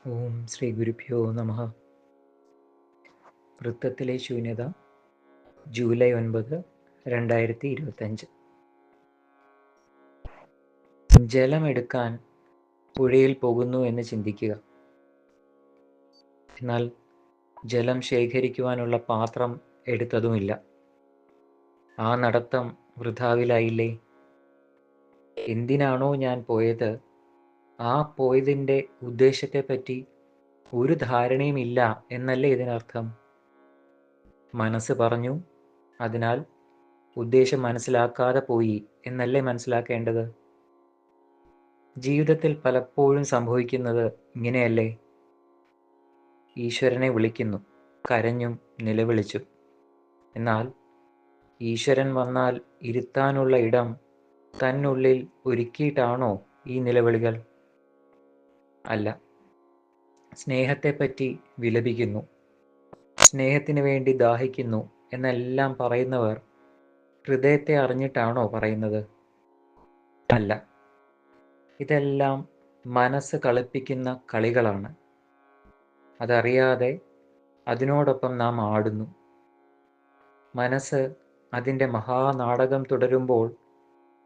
ഓം ശ്രീ ഗുരുഭ്യോ നമഃ. വൃത്തത്തിലെ ശൂന്യത, ജൂലൈ 9, 2025. ജലമെടുക്കാൻ പുഴയിൽ പോകുന്നു എന്ന് ചിന്തിക്കുക. എന്നാൽ ജലം ശേഖരിക്കുവാനുള്ള പാത്രം എടുത്തതുമില്ല. ആ നടത്തം വൃഥാവിലായില്ലേ? എന്തിനാണോ ഞാൻ പോയത്, ആ പോയതിൻ്റെ ഉദ്ദേശത്തെപ്പറ്റി ഒരു ധാരണയുമില്ല എന്നല്ലേ ഇതിനർത്ഥം? മനസ്സ് പറഞ്ഞു, അതിനാൽ ഉദ്ദേശം മനസ്സിലാക്കാതെ പോയി എന്നല്ലേ മനസ്സിലാക്കേണ്ടത്? ജീവിതത്തിൽ പലപ്പോഴും സംഭവിക്കുന്നത് ഇങ്ങനെയല്ലേ? ഈശ്വരനെ വിളിക്കുന്നു, കരഞ്ഞും നിലവിളിച്ചു. എന്നാൽ ഈശ്വരൻ വന്നാൽ ഇരുത്താനുള്ള ഇടം തന്നുള്ളിൽ ഒരുക്കിയിട്ടാണോ ഈ നിലവിളികൾ? അല്ല. സ്നേഹത്തെപ്പറ്റി വിലപിക്കുന്നു, സ്നേഹത്തിന് വേണ്ടി ദാഹിക്കുന്നു എന്നെല്ലാം പറയുന്നവർ ഹൃദയത്തെ അറിഞ്ഞിട്ടാണോ പറയുന്നത്? അല്ല. ഇതെല്ലാം മനസ്സ് കളിപ്പിക്കുന്ന കളികളാണ്. അതറിയാതെ അതിനോടൊപ്പം നാം ആടുന്നു. മനസ്സ് അതിൻ്റെ മഹാനാടകം തുടരുമ്പോൾ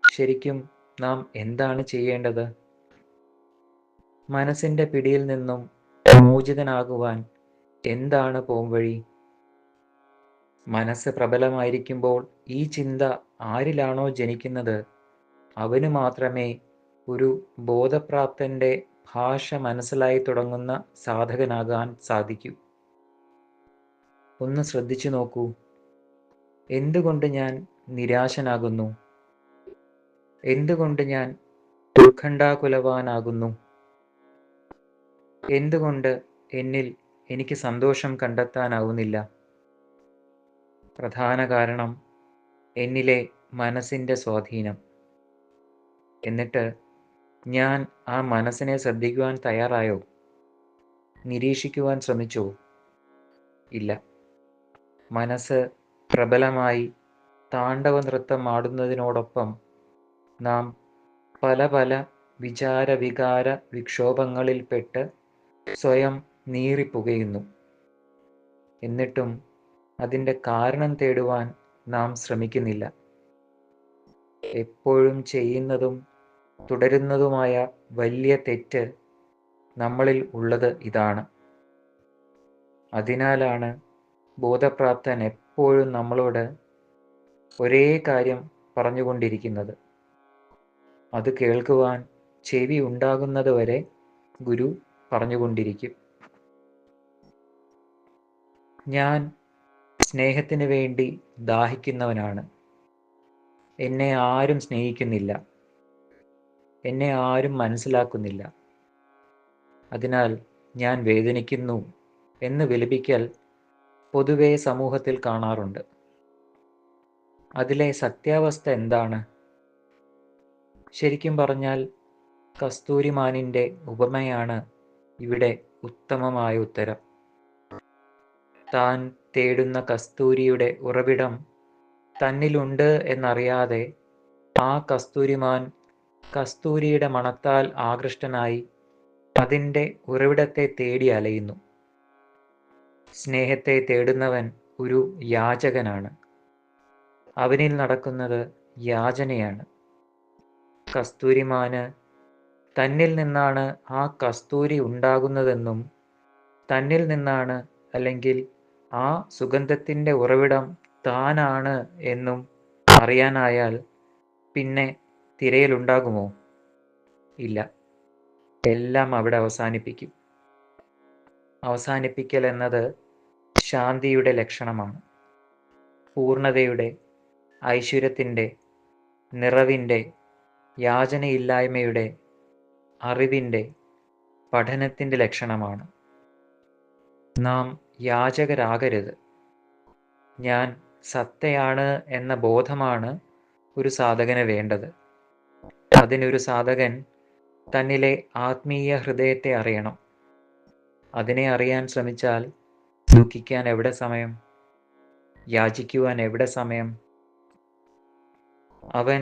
ശരിക്കും നാം എന്താണ് ചെയ്യേണ്ടത്? മനസ്സിൻ്റെ പിടിയിൽ നിന്നും മോചിതനാകുവാൻ എന്താണ് പോംവഴി? മനസ്സ് പ്രബലമായിരിക്കുമ്പോൾ ഈ ചിന്ത ആരിലാണോ ജനിക്കുന്നത്, അവന് മാത്രമേ ഒരു ബോധപ്രാപ്തൻ്റെ ഭാഷ മനസ്സിലായി തുടങ്ങുന്ന സാധകനാകാൻ സാധിക്കൂ. ഒന്ന് ശ്രദ്ധിച്ചു നോക്കൂ. എന്തുകൊണ്ട് ഞാൻ നിരാശനാകുന്നു? എന്തുകൊണ്ട് ഞാൻ ഉത്കണ്ഠാകുലവാനാകുന്നു? എന്തുകൊണ്ട് എന്നിൽ എനിക്ക് സന്തോഷം കണ്ടെത്താനാവുന്നില്ല? പ്രധാന കാരണം എന്നിലെ മനസ്സിൻ്റെ സ്വാധീനം. എന്നിട്ട് ഞാൻ ആ മനസ്സിനെ ശ്രദ്ധിക്കുവാൻ തയ്യാറായോ? നിരീക്ഷിക്കുവാൻ ശ്രമിച്ചോ? ഇല്ല. മനസ്സ് പ്രബലമായി താണ്ഡവ നൃത്തം ആടുന്നതിനോടൊപ്പം നാം പല പല വിചാര വിക്ഷോഭങ്ങളിൽപ്പെട്ട് സ്വയം നീറിപ്പുകയുന്നു. എന്നിട്ടും അതിൻ്റെ കാരണം തേടുവാൻ നാം ശ്രമിക്കുന്നില്ല. എപ്പോഴും ചെയ്യുന്നതും തുടരുന്നതുമായ വലിയ തെറ്റ് നമ്മളിൽ ഉള്ളത് ഇതാണ്. അതിനാലാണ് ബോധപ്രാപ്തൻ എപ്പോഴും നമ്മളോട് ഒരേ കാര്യം പറഞ്ഞുകൊണ്ടിരിക്കുന്നത്. അത് കേൾക്കുവാൻ ചെവി ഉണ്ടാകുന്നത് വരെ ഗുരു പറഞ്ഞുകൊണ്ടിരിക്കും. ഞാൻ സ്നേഹത്തിന് വേണ്ടി ദാഹിക്കുന്നവനാണ്. എന്നെ ആരും സ്നേഹിക്കുന്നില്ല. എന്നെ ആരും മനസ്സിലാക്കുന്നില്ല. അതിനാൽ ഞാൻ വേദനിക്കുന്നു എന്ന് വിലപിക്കൽ പൊതുവെ സമൂഹത്തിൽ കാണാറുണ്ട്. അതിലെ സത്യാവസ്ഥ എന്താണ്? ശരിക്കും പറഞ്ഞാൽ കസ്തൂരിമാനിൻ്റെ ഉപമയാണ് ഇവിടെ ഉത്തമമായ ഉത്തരം. താൻ തേടുന്ന കസ്തൂരിയുടെ ഉറവിടം തന്നിലുണ്ട് എന്നറിയാതെ ആ കസ്തൂരിമാൻ കസ്തൂരിയുടെ മണത്താൽ ആകൃഷ്ടനായി അതിൻ്റെ ഉറവിടത്തെ തേടി അലയുന്നു. സ്നേഹത്തെ തേടുന്നവൻ ഒരു യാചകനാണ്. അവനിൽ നടക്കുന്നത് യാചനയാണ്. കസ്തൂരിമാന് തന്നിൽ നിന്നാണ് ആ കസ്തൂരി ഉണ്ടാകുന്നതെന്നും തന്നിൽ നിന്നാണ്, അല്ലെങ്കിൽ ആ സുഗന്ധത്തിൻ്റെ ഉറവിടം താനാണ് എന്നും അറിയാനായാൽ പിന്നെ തിരയലുണ്ടാകുമോ? ഇല്ല. എല്ലാം അവിടെ അവസാനിപ്പിക്കും. അവസാനിപ്പിക്കൽ എന്നത് ശാന്തിയുടെ ലക്ഷണമാണ്. പൂർണ്ണതയുടെ, ഐശ്വര്യത്തിൻ്റെ, നിറവിൻ്റെ, യാചനയില്ലായ്മയുടെ, അറിവിൻ്റെ, പഠനത്തിൻ്റെ ലക്ഷണമാണ്. നാം യാചകരാകരുത്. ഞാൻ സത്തയാണ് എന്ന ബോധമാണ് ഒരു സാധകന് വേണ്ടത്. അതിനൊരു സാധകൻ തന്നിലെ ആത്മീയ ഹൃദയത്തെ അറിയണം. അതിനെ അറിയാൻ ശ്രമിച്ചാൽ ദുഃഖിക്കാൻ എവിടെ സമയം? യാചിക്കുവാൻ എവിടെ സമയം? അവൻ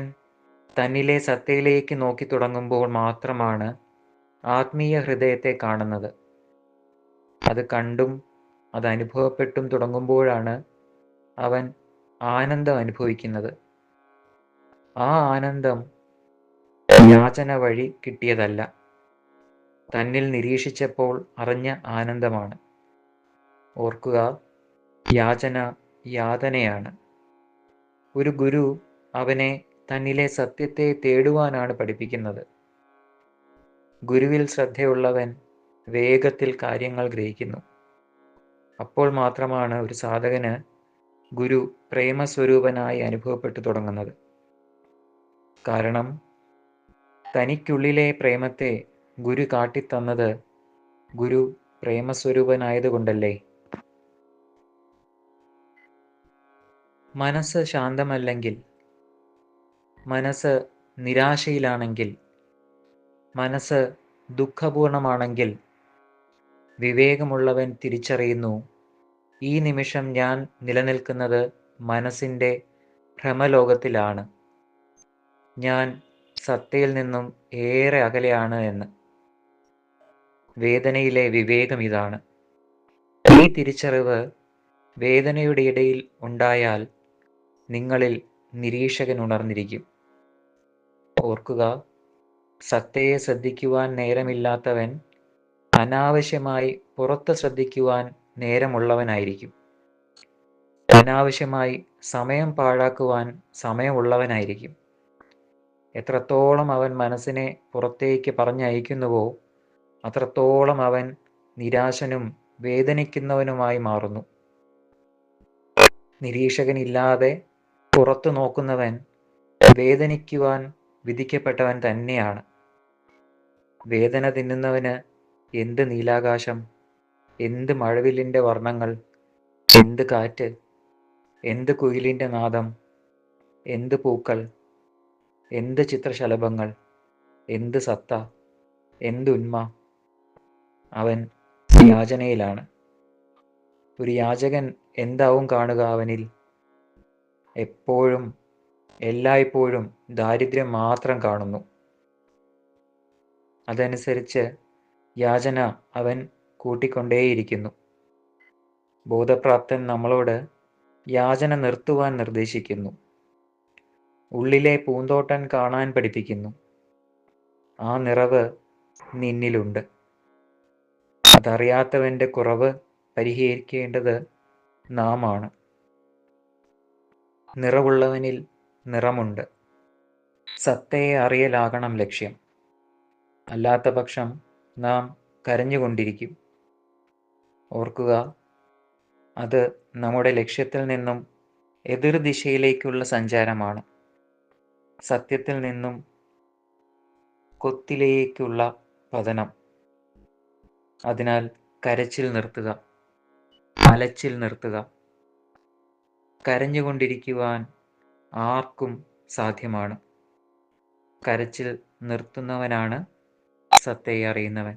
തന്നിലെ സത്തയിലേക്ക് നോക്കി തുടങ്ങുമ്പോൾ മാത്രമാണ് ആത്മീയ ഹൃദയത്തെ കാണുന്നത്. അത് കണ്ടും അത് അനുഭവപ്പെട്ടും തുടങ്ങുമ്പോഴാണ് അവൻ ആനന്ദം അനുഭവിക്കുന്നത്. ആ ആനന്ദം യാചന വഴി കിട്ടിയതല്ല, തന്നിൽ നിരീക്ഷിച്ചപ്പോൾ അറിഞ്ഞ ആനന്ദമാണ്. ഓർക്കുക, യാചന യാതനയാണ്. ഒരു ഗുരു അവനെ തന്നിലെ സത്യത്തെ തേടുവാനാണ് പഠിപ്പിക്കുന്നത്. ഗുരുവിൽ ശ്രദ്ധയുള്ളവൻ വേഗത്തിൽ കാര്യങ്ങൾ ഗ്രഹിക്കുന്നു. അപ്പോൾ മാത്രമാണ് ഒരു സാധകന് ഗുരു പ്രേമസ്വരൂപനായി അനുഭവപ്പെട്ടു തുടങ്ങുന്നത്. കാരണം തനിക്കുള്ളിലെ പ്രേമത്തെ ഗുരു കാട്ടിത്തന്നത് ഗുരു പ്രേമസ്വരൂപനായതുകൊണ്ടല്ലേ. മനസ്സ് ശാന്തമല്ലെങ്കിൽ, മനസ്സ് നിരാശയിലാണെങ്കിൽ, മനസ്സ് ദുഃഖപൂർണമാണെങ്കിൽ വിവേകമുള്ളവൻ തിരിച്ചറിയുന്നു, ഈ നിമിഷം ഞാൻ നിലനിൽക്കുന്നത് മനസ്സിൻ്റെ ഭ്രമലോകത്തിലാണ്, ഞാൻ സത്തയിൽ നിന്നും ഏറെ അകലെയാണ് എന്ന്. വേദനയിലെ വിവേകം ഇതാണ്. ഈ തിരിച്ചറിവ് വേദനയുടെ ഇടയിൽ ഉണ്ടായാൽ നിങ്ങളിൽ നിരീക്ഷകൻ ഉണർന്നിരിക്കും. ഓർക്കുക, സത്തയെ ശ്രദ്ധിക്കുവാൻ നേരമില്ലാത്തവൻ അനാവശ്യമായി പുറത്ത് ശ്രദ്ധിക്കുവാൻ നേരമുള്ളവനായിരിക്കും. അനാവശ്യമായി സമയം പാഴാക്കുവാൻ സമയമുള്ളവനായിരിക്കും. എത്രത്തോളം അവൻ മനസ്സിനെ പുറത്തേക്ക് പറഞ്ഞയക്കുന്നുവോ അത്രത്തോളം അവൻ നിരാശനും വേദനിക്കുന്നവനുമായി മാറുന്നു. നിരീക്ഷകനില്ലാതെ പുറത്തു നോക്കുന്നവൻ വേദനിക്കുവാൻ വിധിക്കപ്പെട്ടവൻ തന്നെയാണ്. വേദന തിന്നുന്നവന് എന്ത് നീലാകാശം, എന്ത് മഴവില്ലിൻ്റെ വർണ്ണങ്ങൾ, എന്ത് കാറ്റ്, എന്ത് കുയിലിൻ്റെ നാദം, എന്ത് പൂക്കൾ, എന്ത് ചിത്രശലഭങ്ങൾ, എന്ത് സത്ത, എന്ത് ഉന്മ. അവൻ യാചനയിലാണ്. ഒരു യാചകൻ എന്താവും കാണുക അവനിൽ? എപ്പോഴും എല്ലായ്പ്പോഴും ദാരിദ്ര്യം മാത്രം കാണുന്നു. അതനുസരിച്ച് യാചന അവൻ കൂട്ടിക്കൊണ്ടേയിരിക്കുന്നു. ബോധപ്രാപ്തൻ നമ്മളോട് യാചന നിർത്തുവാൻ നിർദ്ദേശിക്കുന്നു. ഉള്ളിലെ പൂന്തോട്ടം കാണാൻ പഠിപ്പിക്കുന്നു. ആ നിറവ് നിന്നിലുണ്ട്. അതറിയാത്തവൻ്റെ കുറവ് പരിഹരിക്കേണ്ടത് നാമാണ്. നിറവുള്ളവനിൽ നിറമുണ്ട്. സത്തയെ അറിയലാകണം ലക്ഷ്യം. അല്ലാത്ത പക്ഷം നാം കരഞ്ഞുകൊണ്ടിരിക്കും. ഓർക്കുക, അത് നമ്മുടെ ലക്ഷ്യത്തിൽ നിന്നും എതിർദിശയിലേക്കുള്ള സഞ്ചാരമാണ്. സത്യത്തിൽ നിന്നും കൊത്തിലേക്കുള്ള പതനം. അതിനാൽ കരച്ചിൽ നിർത്തുക, അലച്ചിൽ നിർത്തുക. കരഞ്ഞുകൊണ്ടിരിക്കുവാൻ ആർക്കും സാധ്യമാണ്. കരച്ചിൽ നിർത്തുന്നവനാണ് സത്തയെ അറിയുന്നവൻ.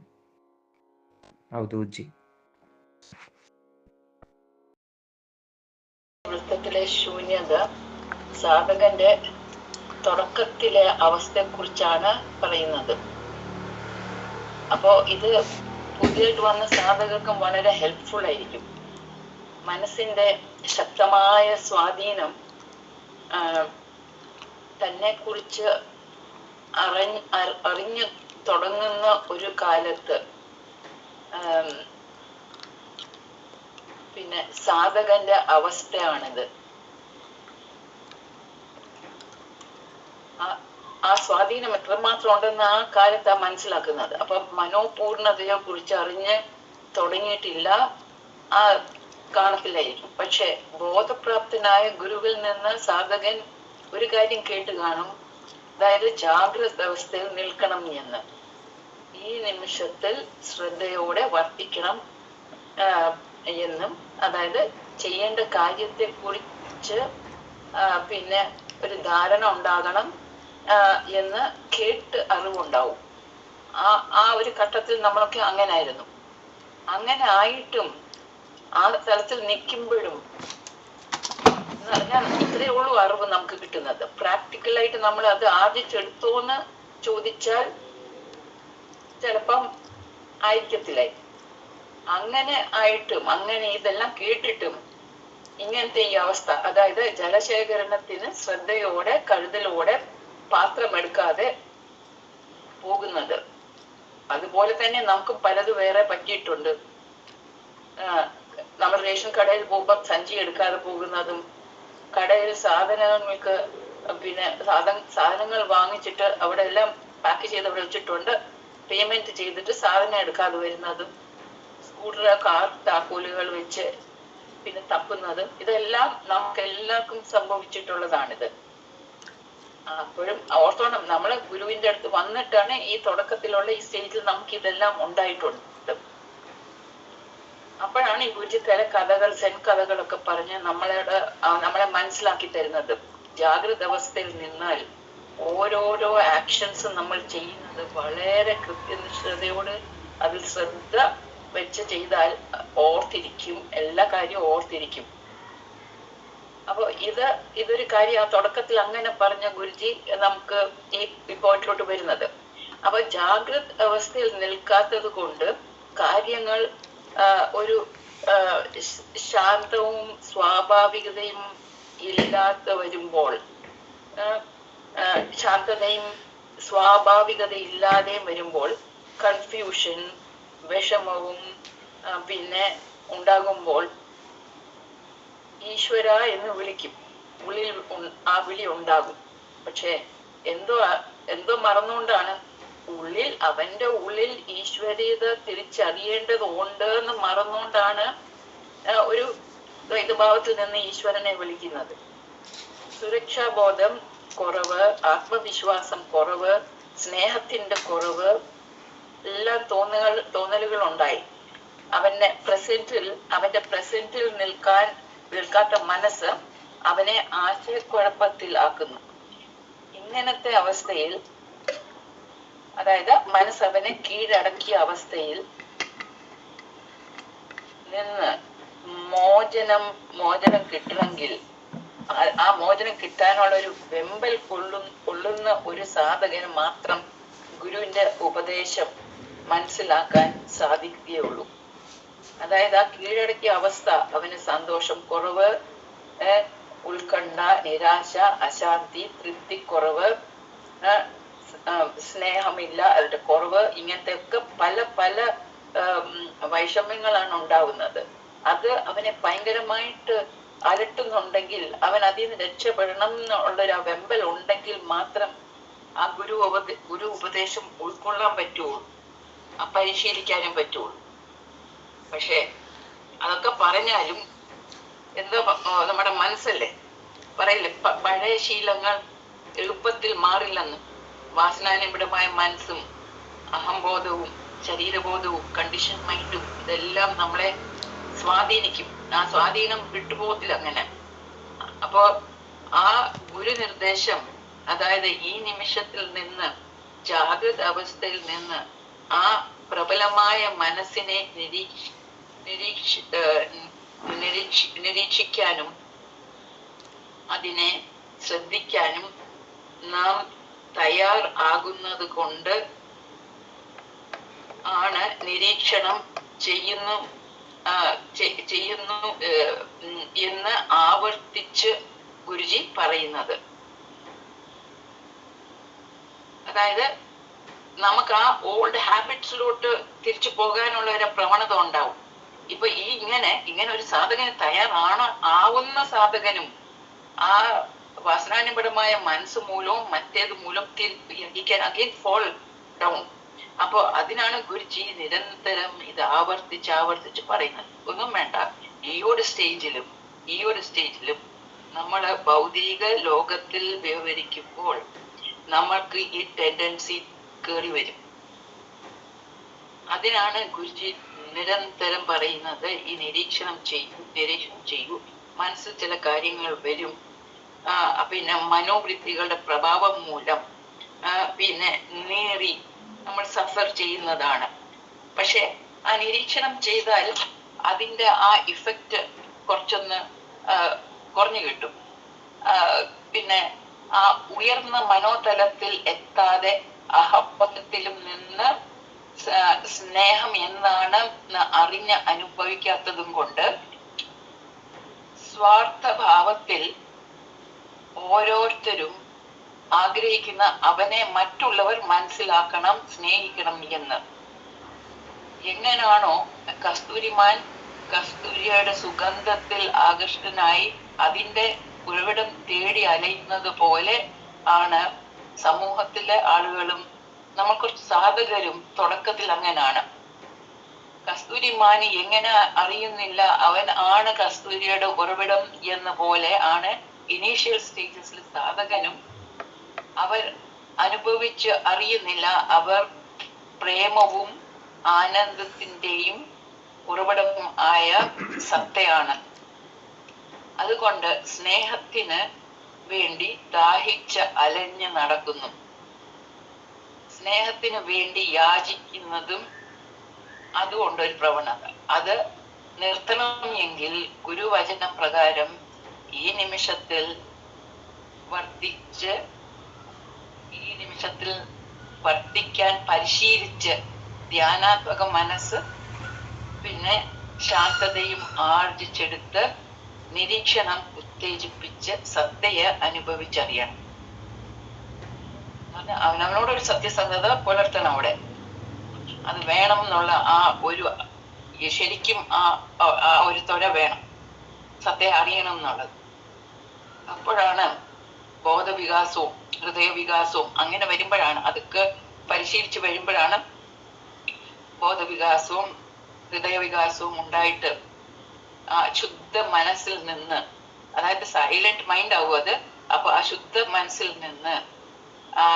അവധൂത്ജി. വൃത്തത്തിലെ ശൂന്യത സാധകന്റെ തുടക്കത്തിലെ അവസ്ഥയെക്കുറിച്ചാണ് പറയുന്നത്. അപ്പോ ഇത് പുതിയതായിട്ട് വന്ന സാധകർക്കും വളരെ ഹെൽപ്ഫുൾ ആയിരിക്കും. മനസ്സിന്റെ ശക്തമായ സ്വാധീനം തന്നെ കുറിച്ച് അറിഞ്ഞു തുടങ്ങുന്ന ഒരു കാലത്ത് പിന്നെ സാധകന്റെ അവസ്ഥയാണിത്. ആ സ്വാധീനം എത്രമാത്രം ഉണ്ടെന്ന് ആ കാലത്താണ് മനസ്സിലാക്കുന്നത്. അപ്പൊ മനോപൂർണതയെ കുറിച്ച് അറിഞ്ഞ് തുടങ്ങിയിട്ടില്ല, ആ കാണത്തില്ലായിരിക്കും. പക്ഷെ ബോധപ്രാപ്തനായ ഗുരുവിൽ നിന്ന് സാധകൻ ഒരു കാര്യം കേട്ട് കാണും, അതായത് ജാഗ്രത അവസ്ഥയിൽ നിൽക്കണം എന്ന്. ഈ നിമിഷത്തിൽ ശ്രദ്ധയോടെ വർത്തിക്കണം എന്നും, അതായത് ചെയ്യേണ്ട കാര്യത്തെ കുറിച്ച് പിന്നെ ഒരു ധാരണ ഉണ്ടാകണം എന്ന് കേട്ട് അറിവുണ്ടാവും. ആ ഒരു ഘട്ടത്തിൽ നമ്മളൊക്കെ അങ്ങനെ ആയിരുന്നു. അങ്ങനെ ആയിട്ടും ആ തലത്തിൽ നിൽക്കുമ്പോഴും ഇത്രയേ ഉള്ളൂ അറിവ് നമുക്ക് കിട്ടുന്നത്. പ്രാക്ടിക്കലായിട്ട് നമ്മൾ അത് ആർജിച്ചെടുത്തോന്ന് ചോദിച്ചാൽ ചിലപ്പം ആയിരിക്കത്തില്ലായി. അങ്ങനെ ആയിട്ടും അങ്ങനെ ഇതെല്ലാം കേട്ടിട്ടും ഇങ്ങനത്തെ ഈ അവസ്ഥ, അതായത് ജലശേഖരണത്തിന് ശ്രദ്ധയോടെ കരുതലോടെ പാത്രമെടുക്കാതെ പോകുന്നത്. അതുപോലെ തന്നെ നമുക്ക് പലത് വേറെ പറ്റിയിട്ടുണ്ട്. നമ്മൾ റേഷൻ കടയിൽ പോകുമ്പോൾ സഞ്ചി എടുക്കാതെ പോകുന്നതും, കടയിൽ സാധനങ്ങൾക്ക് പിന്നെ സാധനങ്ങൾ വാങ്ങിച്ചിട്ട് അവിടെ എല്ലാം പാക്ക് ചെയ്ത് അവിടെ വെച്ചിട്ടുണ്ട്, പേയ്മെന്റ് ചെയ്തിട്ട് സാധനം എടുക്കാതെ വരുന്നതും, സ്കൂട്ടർ കാർ താക്കോലുകൾ വെച്ച് പിന്നെ തപ്പുന്നതും, ഇതെല്ലാം നമുക്ക് എല്ലാവർക്കും സംഭവിച്ചിട്ടുള്ളതാണിത്. അപ്പോഴും ഓർത്തോണം, നമ്മള് ഗുരുവിന്റെ അടുത്ത് വന്നിട്ടാണ് ഈ തുടക്കത്തിലുള്ള ഈ സ്റ്റേജിൽ നമുക്ക് ഇതെല്ലാം ഉണ്ടായിട്ടുണ്ട്. അപ്പോഴാണ് ഈ ഗുരുജി ചില കഥകൾ, സെൻ കഥകളൊക്കെ പറഞ്ഞ് നമ്മളെ മനസ്സിലാക്കി തരുന്നത്. ജാഗ്രത അവസ്ഥയിൽ നിന്നാൽ ഓരോരോ ആക്ഷൻസ് നമ്മൾ ചെയ്യുന്നത് വളരെ കൃത്യനിഷ്ഠതയോട് അതിൽ ശ്രദ്ധ വെച്ച് ചെയ്താൽ ഓർത്തിരിക്കും, എല്ലാ കാര്യവും ഓർത്തിരിക്കും. അപ്പൊ ഇതൊരു കാര്യം ആ തുടക്കത്തിൽ അങ്ങനെ പറഞ്ഞ ഗുരുജി നമുക്ക് ഈ പോയിന്റിലോട്ട് വരുന്നത്. അപ്പൊ ജാഗ്രത അവസ്ഥയിൽ നിൽക്കാത്തത് കൊണ്ട് കാര്യങ്ങൾ ഒരു ശാന്തവും സ്വാഭാവികതയും ഇല്ലാതെ വരുമ്പോൾ, ശാന്തതയും സ്വാഭാവികത ഇല്ലാതെയും വരുമ്പോൾ കൺഫ്യൂഷൻ, വിഷമവും പിന്നെ ഉണ്ടാകുമ്പോൾ ഈശ്വര എന്ന് വിളിക്കും. ഉള്ളിൽ ആ വിളി ഉണ്ടാകും. പക്ഷെ എന്തോ മറന്നുകൊണ്ടാണ്, അവന്റെ ഉള്ളിൽ ഈശ്വരീയത തിരിച്ചറിയേണ്ടതുണ്ട് എന്ന് മറന്നുകൊണ്ടാണ് ഒരു ദ്വൈതഭാവത്തിൽ നിന്ന് ഈശ്വരനെ വിളിക്കുന്നത്. സുരക്ഷാബോധം കുറവ്, ആത്മവിശ്വാസം കുറവ്, സ്നേഹത്തിന്റെ കുറവ്, എല്ലാം തോന്നലുകൾ ഉണ്ടായി. അവന്റെ പ്രസന്റിൽ നിൽക്കാത്ത മനസ്സ് അവനെ ആശയക്കുഴപ്പത്തിൽ ആക്കുന്നു. ഇങ്ങനത്തെ അവസ്ഥയിൽ, അതായത് മനസ്സ് അവനെ കീഴടക്കിയ അവസ്ഥയിൽ നിന്ന് മോചനം കിട്ടണമെങ്കിൽ, ആ മോചനം കിട്ടാനുള്ള ഒരു വെമ്പൽ കൊള്ളുന്ന ഒരു സാധകന് മാത്രം ഗുരുവിന്റെ ഉപദേശം മനസ്സിലാക്കാൻ സാധിക്കുകയുള്ളൂ. അതായത് ആ കീഴടക്കിയ അവസ്ഥ അവന് സന്തോഷം കുറവ്, ഉത്കണ്ഠ, നിരാശ, അശാന്തി, തൃപ്തിക്കുറവ്, സ്നേഹമില്ല അതിന്റെ കുറവ്, ഇങ്ങനത്തെ ഒക്കെ പല വൈഷമ്യങ്ങളാണ് ഉണ്ടാവുന്നത്. അത് അവനെ ഭയങ്കരമായിട്ട് അലട്ടുന്നുണ്ടെങ്കിൽ, അവൻ അതിൽ നിന്ന് രക്ഷപ്പെടണം എന്നുള്ളൊരു വെമ്പൽ ഉണ്ടെങ്കിൽ മാത്രം ആ ഗുരു ഉപദേശം ഉൾക്കൊള്ളാൻ പറ്റുള്ളൂ, പരിശീലിക്കാനും പറ്റുള്ളൂ. പക്ഷെ അതൊക്കെ പറഞ്ഞാലും എന്തോ നമ്മുടെ മനസ്സല്ലേ പറയില്ലേ, പഴയ ശീലങ്ങൾ എളുപ്പത്തിൽ മാറില്ലെന്ന്. വാസനാനിബിഡമായ മനസ്സും അഹംബോധവും ശരീരബോധവും കണ്ടീഷൻ മൈൻഡും ഇതെല്ലാം നമ്മളെ സ്വാധീനിക്കും. ആ സ്വാധീനം വിട്ടുപോകത്തില്ല അങ്ങനെ. അപ്പോ ആ ഗുരുനിർദ്ദേശം, അതായത് ഈ നിമിഷത്തിൽ നിന്ന്, ജാഗ്രത അവസ്ഥയിൽ നിന്ന് ആ പ്രബലമായ മനസ്സിനെ നിരീക്ഷിക്കാനും അതിനെ ശ്രദ്ധിക്കാനും നാം തയ്യാർ ആകുന്നത് കൊണ്ട് ആണ് നിരീക്ഷണം ചെയ്യുന്നു എന്ന് ആവർത്തിച്ച് ഗുരുജി പറയുന്നത്. അതായത് നമുക്ക് ആ ഓൾഡ് ഹാബിറ്റ്സിലോട്ട് തിരിച്ചു പോകാനുള്ള ഒരു പ്രവണത ഉണ്ടാവും. ഇപ്പൊ ഇങ്ങനെ ഒരു സാധകന് ആവുന്ന സാധകനും ആ വാസനാനുപരമായ മനസ്സ് മൂലവും മറ്റേത് മൂലം അഗൈൻ ഫോൾ ഡൗൺ. അപ്പൊ അതിനാണ് ഗുരുജി നിരന്തരം ഇത് ആവർത്തിച്ച് പറയുന്നത്. ഒന്നും വേണ്ട, ഈ ഒരു സ്റ്റേജിലും നമ്മള് ഭൗതിക ലോകത്തിൽ വ്യവഹരിക്കുമ്പോൾ നമ്മൾക്ക് ഈ ടെൻഡൻസി കേറി വരും. അതിനാണ് ഗുരുജി നിരന്തരം പറയുന്നത്, ഈ നിരീക്ഷണം ചെയ്യൂ. മനസ്സിൽ ചില കാര്യങ്ങൾ വരും, പിന്നെ മനോവൃത്തികളുടെ പ്രഭാവം മൂലം പിന്നെ നമ്മൾ സഫർ ചെയ്യുന്നതാണ്. പക്ഷെ ആ നിരീക്ഷണം ചെയ്താൽ അതിന്റെ ആ ഇഫക്റ്റ് കുറച്ചൊന്ന് കുറഞ്ഞു കിട്ടും. പിന്നെ ആ ഉയർന്ന മനോതലത്തിൽ എത്താതെ അഹംബോധത്തിലും നിന്ന് സ്നേഹം എന്താണ് അറിഞ്ഞ് അനുഭവിക്കാത്തതും കൊണ്ട് സ്വാർത്ഥഭാവത്തിൽ ഓരോരുത്തരും ആഗ്രഹിക്കുന്ന അവനെ മറ്റുള്ളവർ മനസ്സിലാക്കണം, സ്നേഹിക്കണം എന്ന്. എങ്ങനാണോ കസ്തൂരിമാൻ കസ്തൂരിയുടെ സുഗന്ധത്തിൽ ആകർഷ്ടനായി അതിന്റെ ഉറവിടം തേടി അലയുന്നത് പോലെ ആണ് സമൂഹത്തിലെ ആളുകളും നമ്മൾ കുറച്ച് സാധകരും തുടക്കത്തിൽ അങ്ങനാണ്. കസ്തൂരിമാന് എങ്ങനെ അറിയുന്നില്ല അവൻ ആണ് കസ്തൂരിയുടെ ഉറവിടം എന്ന പോലെ ആണ് ഇനീഷ്യൽ സ്റ്റേജസിൽ സാധകനും അവർ അനുഭവിച്ച് അറിയുന്നില്ല അവർ പ്രേമവും ആനന്ദത്തിന്റെയും ഉറവിടം ആയ സത്തയാണ്. അതുകൊണ്ട് സ്നേഹത്തിന് വേണ്ടി ദാഹിച്ച് അലഞ്ഞു നടക്കുന്നു. സ്നേഹത്തിന് വേണ്ടി യാചിക്കുന്നതും അതുകൊണ്ടൊരു പ്രവണത. അത് നിർത്തണം എങ്കിൽ ഗുരുവചന പ്രകാരം ഈ നിമിഷത്തിൽ വർദ്ധിക്കാൻ പരിശീലിച്ച് ധ്യാനാത്മക മനസ്സ് പിന്നെ ശാന്തതയും ആർജിച്ചെടുത്ത് നിരീക്ഷണം ഉത്തേജിപ്പിച്ച് സത്തയെ അനുഭവിച്ചറിയണം. അവനോടൊരു സത്യസന്ധത പുലർത്തണം. അവിടെ അത് വേണം എന്നുള്ള ആ ഒരു ശരിക്കും ആ ഒരു ത്വര വേണം, സത്യം അറിയണം എന്നുള്ളത്. അപ്പോഴാണ് ബോധവികാസവും ഹൃദയവികാസവും അങ്ങനെ വരുമ്പോഴാണ് അതൊക്കെ പരിശീലിച്ച് വരുമ്പോഴാണ് ബോധവികാസവും ഹൃദയവികാസവും ഉണ്ടായിട്ട് ആ ശുദ്ധ മനസ്സിൽ നിന്ന്, അതായത് സൈലന്റ് മൈൻഡ് ആവും അത്. അപ്പൊ ആ ശുദ്ധ മനസ്സിൽ നിന്ന് ആ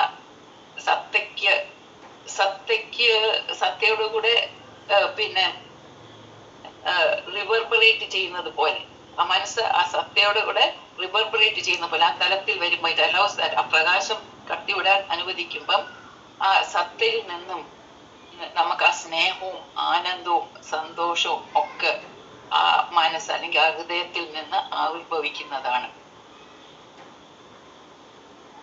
സത്തയോടുകൂടെ പിന്നെ റിവർബറേറ്റ് ചെയ്യുന്നത് പോലെ ആ മനസ്സ് ആ സത്തയോട് കൂടെ റിവർബറേറ്റ് ചെയ്യുന്ന പോലെ ആ തലത്തിൽ വരുമ്പോൾ ഇത് അലൗസ് ആ പ്രകാശം കടത്തിവിടാൻ അനുവദിക്കുമ്പം ആ സത്തയിൽ നിന്നും നമുക്ക് ആ സ്നേഹവും ആനന്ദവും സന്തോഷവും ഒക്കെ ആ മനസ്സ് അല്ലെങ്കിൽ ആ ഹൃദയത്തിൽ നിന്ന് ആവിർഭവിക്കുന്നതാണ്.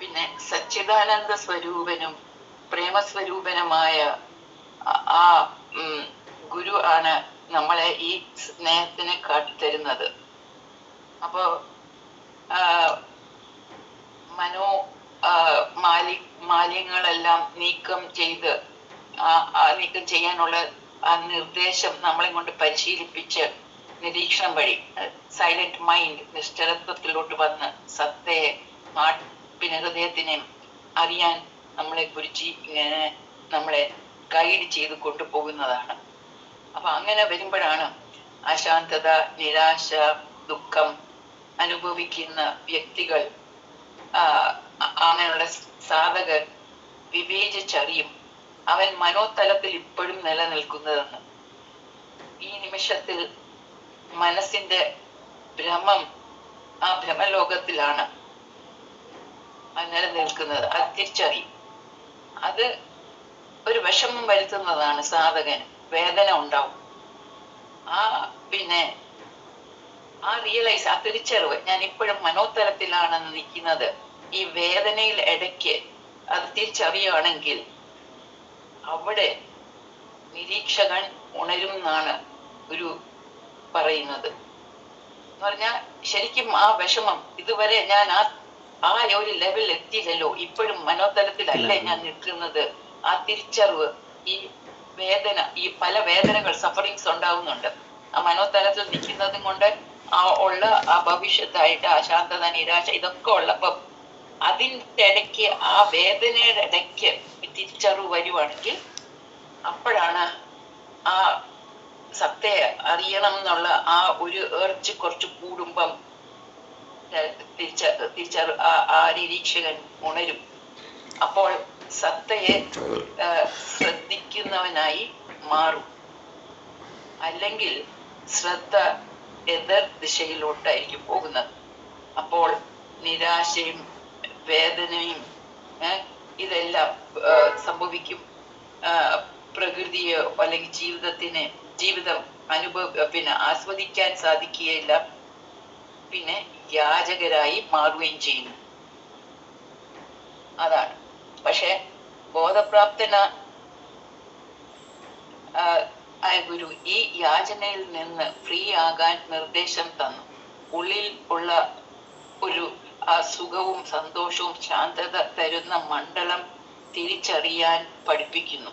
പിന്നെ സച്ചിദാനന്ദ സ്വരൂപനും പ്രേമസ്വരൂപനുമായ ആ ഗുരു ആണ് നമ്മളെ ഈ സ്നേഹത്തിനെ കാട്ടിത്തരുന്നത്. അപ്പോ മാലിന്യങ്ങളെല്ലാം നീക്കം ചെയ്യാനുള്ള ആ നിർദ്ദേശം നമ്മളെ കൊണ്ട് പരിശീലിപ്പിച്ച് നിരീക്ഷണം വഴി സൈലന്റ് മൈൻഡ് നിശ്ചലത്വത്തിലോട്ട് വന്ന് സത്തയെ പിന്നെ ഹൃദയത്തിനെ അറിയാൻ നമ്മളെ കുറിച്ച് ഇങ്ങനെ നമ്മളെ ഗൈഡ് ചെയ്ത് കൊണ്ടുപോകുന്നതാണ്. അപ്പൊ അങ്ങനെ വരുമ്പോഴാണ് അശാന്തത, നിരാശ, ദുഃഖം അനുഭവിക്കുന്ന വ്യക്തികൾ അങ്ങനെയുള്ള സാധകർ വിവേചിച്ചറിയും അവൻ മനോതലത്തിൽ ഇപ്പോഴും നിലനിൽക്കുന്നതെന്ന്. ഈ നിമിഷത്തിൽ മനസ്സിന്റെ ഭ്രമം ആ ഭ്രമലോകത്തിലാണ് നിലനിൽക്കുന്നത്. അത് തിരിച്ചറിയും. അത് ഒരു വിഷമം വരുത്തുന്നതാണ് സാധകന്. വേദന ഉണ്ടാവും. പിന്നെ ആ റിയലൈസ്, ആ തിരിച്ചറിവ് ഞാൻ ഇപ്പോഴും മനോതലത്തിലാണെന്ന് നിൽക്കുന്നത്, ഈ വേദനയിൽ ഇടയ്ക്ക് അത് തിരിച്ചറിയുകയാണെങ്കിൽ അവിടെ നിരീക്ഷകൻ ഉണരും എന്നാണ് ഗുരു പറയുന്നത്. എന്ന് പറഞ്ഞാൽ ശരിക്കും ആ വിഷമം ഇതുവരെ ഞാൻ ആ ഒരു ലെവലിൽ എത്തിയില്ലല്ലോ, ഇപ്പോഴും മനോതലത്തിലല്ലേ ഞാൻ നിൽക്കുന്നത്. ആ തിരിച്ചറിവ്, ഈ വേദന, ഈ പല വേദനകൾ സഫറിങ്സ് ഉണ്ടാവുന്നുണ്ട് ആ മനോതലത്തിൽ നിൽക്കുന്നതും കൊണ്ട് ഉള്ള ആ ഭവിഷ്യത്തായിട്ട് അശാന്തത, നിരാശ ഇതൊക്കെ ഉള്ളപ്പം അതിൻ്റെ ഇടയ്ക്ക് ആ വേദനയുടെ ഇടയ്ക്ക് തിരിച്ചറിവ് വരുവാണെങ്കിൽ അപ്പോഴാണ് ആ സത്തയെ അറിയണം എന്നുള്ള ആ ഒരു ഏർച്ച് കുറച്ച് കൂടുമ്പം ആ നിരീക്ഷകൻ ഉണരും. അപ്പോൾ സത്തയെ ശ്രദ്ധിക്കുന്നവനായി മാറും. അല്ലെങ്കിൽ ശ്രദ്ധ എതിർ ദിശയിലോട്ടായിരിക്കും പോകുന്നത്. അപ്പോൾ നിരാശയും വേദനയും ഇതെല്ലാം സംഭവിക്കും. പ്രകൃതിയോ അല്ലെങ്കിൽ ജീവിതം പിന്നെ ആസ്വദിക്കാൻ സാധിക്കുകയില്ല. പിന്നെ യാചകരായി മാറുകയും ചെയ്യുന്നു. അതാണ്. പക്ഷെ ആയ ഗുരു ഈ യാചനയിൽ നിന്ന് ഫ്രീ ആകാൻ നിർദ്ദേശം തന്നു. ഉള്ളിൽ ഉള്ള ഒരു ആ സുഖവും സന്തോഷവും ശാന്തത തരുന്ന മണ്ഡലം തിരിച്ചറിയാൻ പഠിപ്പിക്കുന്നു.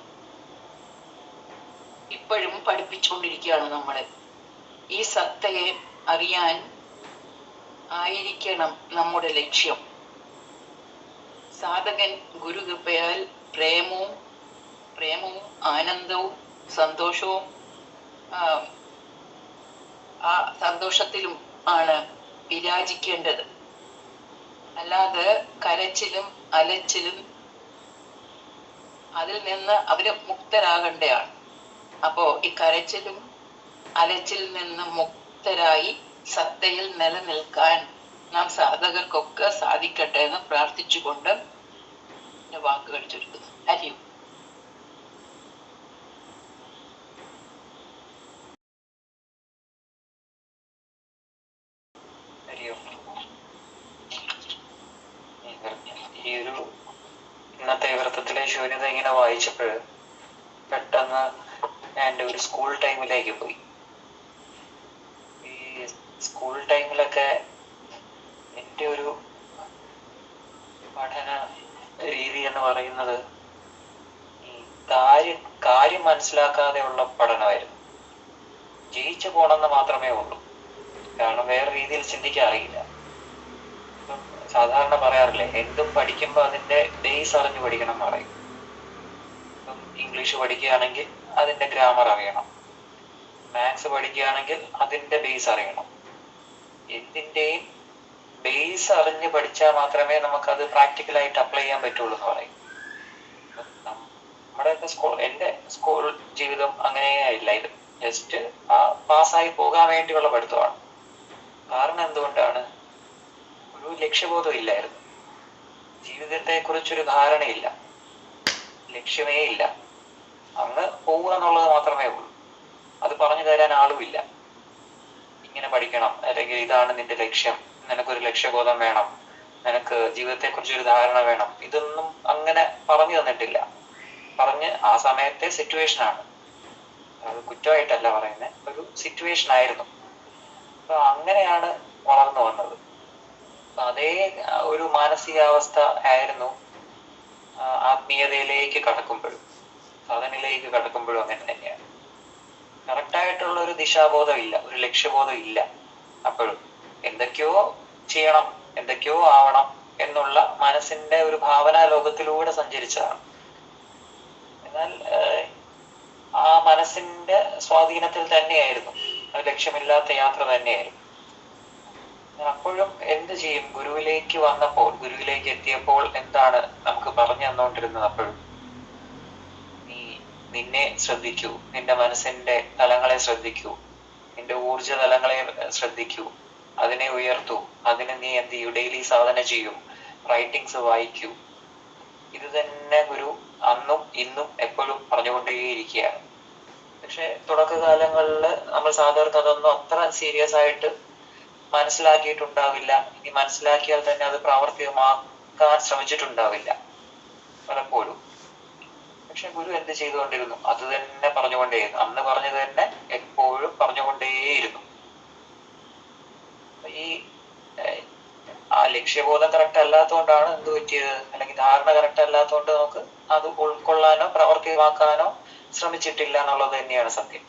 ഇപ്പോഴും പഠിപ്പിച്ചുകൊണ്ടിരിക്കുകയാണ് നമ്മളെ. ഈ സത്തയെ അറിയാൻ ആയിരിക്കണം നമ്മുടെ ലക്ഷ്യം. സാധകൻ ഗുരുകൃപയാൽ പ്രേമവും ആനന്ദവും സന്തോഷവും ആ സന്തോഷത്തിലും ആണ് വിരാജിക്കേണ്ടത്. അല്ലാതെ കരച്ചിലും അലച്ചിലും അതിൽ നിന്ന് അവര് മുക്തരാകേണ്ടതാണ്. അപ്പോ ഈ കരച്ചിലും അലച്ചിൽ നിന്ന് മുക്തരായി സത്തയിൽ നിലനിൽക്കാൻ നാം സാധകർക്കൊക്കെ സാധിക്കട്ടെ എന്ന് പ്രാർത്ഥിച്ചുകൊണ്ട് വാക്കുകൾ ചുരുക്കുന്നു. ഹരിയും. ഈ ഒരു ഇന്നത്തെ വൃത്തത്തിലെ ശൂന്യത ഇങ്ങനെ വായിച്ചപ്പോൾ പെട്ടെന്ന് ഞാൻ എൻ്റെ ഒരു സ്കൂൾ ടൈമിലേക്ക് പോയി. ഈ സ്കൂൾ ടൈമിലൊക്കെ എൻ്റെ ഒരു പഠന രീതി എന്ന് പറയുന്നത് ഈ കാര്യം മനസ്സിലാക്കാതെയുള്ള പഠനമായിരുന്നു. ജയിച്ചു പോണെന്ന് മാത്രമേ ഉള്ളൂ. കാരണം വേറെ രീതിയിൽ ചിന്തിക്കാൻ അറിയില്ല. ഇപ്പം സാധാരണ പറയാറില്ലേ, എന്തും പഠിക്കുമ്പോൾ അതിന്റെ ബേസ് അറിഞ്ഞു പഠിക്കണം എന്ന് പറയും. ഇപ്പം ഇംഗ്ലീഷ് പഠിക്കുകയാണെങ്കിൽ അതിന്റെ ഗ്രാമർ അറിയണം, മാത്സ് പഠിക്കുകയാണെങ്കിൽ അതിന്റെ ബേസ് അറിയണം. എന്തിന്റെയും ബേസ് അറിഞ്ഞ് പഠിച്ചാൽ മാത്രമേ നമുക്കത് പ്രാക്ടിക്കലായിട്ട് അപ്ലൈ ചെയ്യാൻ പറ്റുള്ളൂ എന്ന് പറയും. എൻ്റെ സ്കൂൾ ജീവിതം അങ്ങനെയായില്ലായിരുന്നു. ജസ്റ്റ് പാസ്സായി പോകാൻ വേണ്ടിയുള്ള പഠിത്തമാണ്. കാരണം എന്തുകൊണ്ടാണ്? ഒരു ലക്ഷ്യബോധം ഇല്ലായിരുന്നു. ജീവിതത്തെ കുറിച്ചൊരു ധാരണയില്ല, ലക്ഷ്യമേ ഇല്ല. അങ്ങ് പോവുക എന്നുള്ളത് മാത്രമേ ഉള്ളൂ. അത് പറഞ്ഞു തരാൻ ആളുമില്ല. ഇങ്ങനെ പഠിക്കണം, അല്ലെങ്കിൽ ഇതാണ് നിന്റെ ലക്ഷ്യം, നിനക്കൊരു ലക്ഷ്യബോധം വേണം, നിനക്ക് ജീവിതത്തെ കുറിച്ചൊരു ധാരണ വേണം, ഇതൊന്നും അങ്ങനെ പറഞ്ഞു തന്നിട്ടില്ല. പറഞ്ഞ് ആ സമയത്തെ സിറ്റുവേഷനാണ്, അത് കുറ്റമായിട്ടല്ല പറയുന്നത്, ഒരു സിറ്റുവേഷൻ ആയിരുന്നു. അപ്പൊ അങ്ങനെയാണ് വളർന്നു വന്നത്. അതേ ഒരു മാനസികാവസ്ഥ ആയിരുന്നു ആത്മീയതയിലേക്ക് കടക്കുമ്പോഴും സാധനയിലേക്ക് കടക്കുമ്പോഴും അങ്ങനെ തന്നെയാണ്. കറക്റ്റായിട്ടുള്ള ഒരു ദിശാബോധം ഇല്ല, ഒരു ലക്ഷ്യബോധം ഇല്ല. അപ്പോഴും എന്തൊക്കെയോ ചെയ്യണം, എന്തൊക്കെയോ ആവണം എന്നുള്ള മനസ്സിന്റെ ഒരു ഭാവനാ ലോകത്തിലൂടെ സഞ്ചരിച്ചതാണ്. എന്നാൽ ആ മനസ്സിന്റെ സ്വാധീനത്തിൽ തന്നെയായിരുന്നു, ലക്ഷ്യമില്ലാത്ത യാത്ര തന്നെയായിരുന്നു. അപ്പോഴും എന്ത് ചെയ്യും? ഗുരുവിലേക്ക് വന്നപ്പോൾ, ഗുരുവിലേക്ക് എത്തിയപ്പോൾ എന്താണ് നമുക്ക് പറഞ്ഞു തന്നുകൊണ്ടിരുന്നത്? അപ്പോഴും നിന്നെ ശ്രദ്ധിക്കൂ, നിന്റെ മനസ്സിന്റെ തലങ്ങളെ ശ്രദ്ധിക്കൂ, നിന്റെ ഊർജ തലങ്ങളെ ശ്രദ്ധിക്കൂ, അതിനെ ഉയർത്തൂ, അതിന് നീ എന്ത് ചെയ്യൂ? ഡെയിലി സാധന ചെയ്യൂ, റൈറ്റിങ്സ് വായിക്കൂ. ഇത് തന്നെ ഗുരു അന്നും ഇന്നും എപ്പോഴും പറഞ്ഞുകൊണ്ടേയിരിക്കുകയാണ്. പക്ഷെ തുടക്കകാലങ്ങളിൽ നമ്മൾ സാധാരണ അതൊന്നും അത്ര സീരിയസ് ആയിട്ട് മനസ്സിലാക്കിയിട്ടുണ്ടാവില്ല. ഇനി മനസ്സിലാക്കിയാൽ തന്നെ അത് പ്രാവർത്തികമാക്കാൻ ശ്രമിച്ചിട്ടുണ്ടാവില്ല പലപ്പോഴും. പക്ഷെ ഗുരു എന്ത് ചെയ്തുകൊണ്ടിരുന്നു? അത് തന്നെ പറഞ്ഞുകൊണ്ടേയിരുന്നു. അന്ന് പറഞ്ഞത് തന്നെ എപ്പോഴും പറഞ്ഞുകൊണ്ടേയിരുന്നു. ഈ ആ ലക്ഷ്യബോധം കറക്റ്റ് അല്ലാത്തതുകൊണ്ടാണ് എന്ത് പറ്റിയത്, അല്ലെങ്കിൽ ധാരണ കറക്റ്റ് അല്ലാത്തതുകൊണ്ട് നമുക്ക് അത് ഉൾക്കൊള്ളാനോ പ്രാവർത്തികമാക്കാനോ ശ്രമിച്ചിട്ടില്ല എന്നുള്ളത് തന്നെയാണ് സത്യം.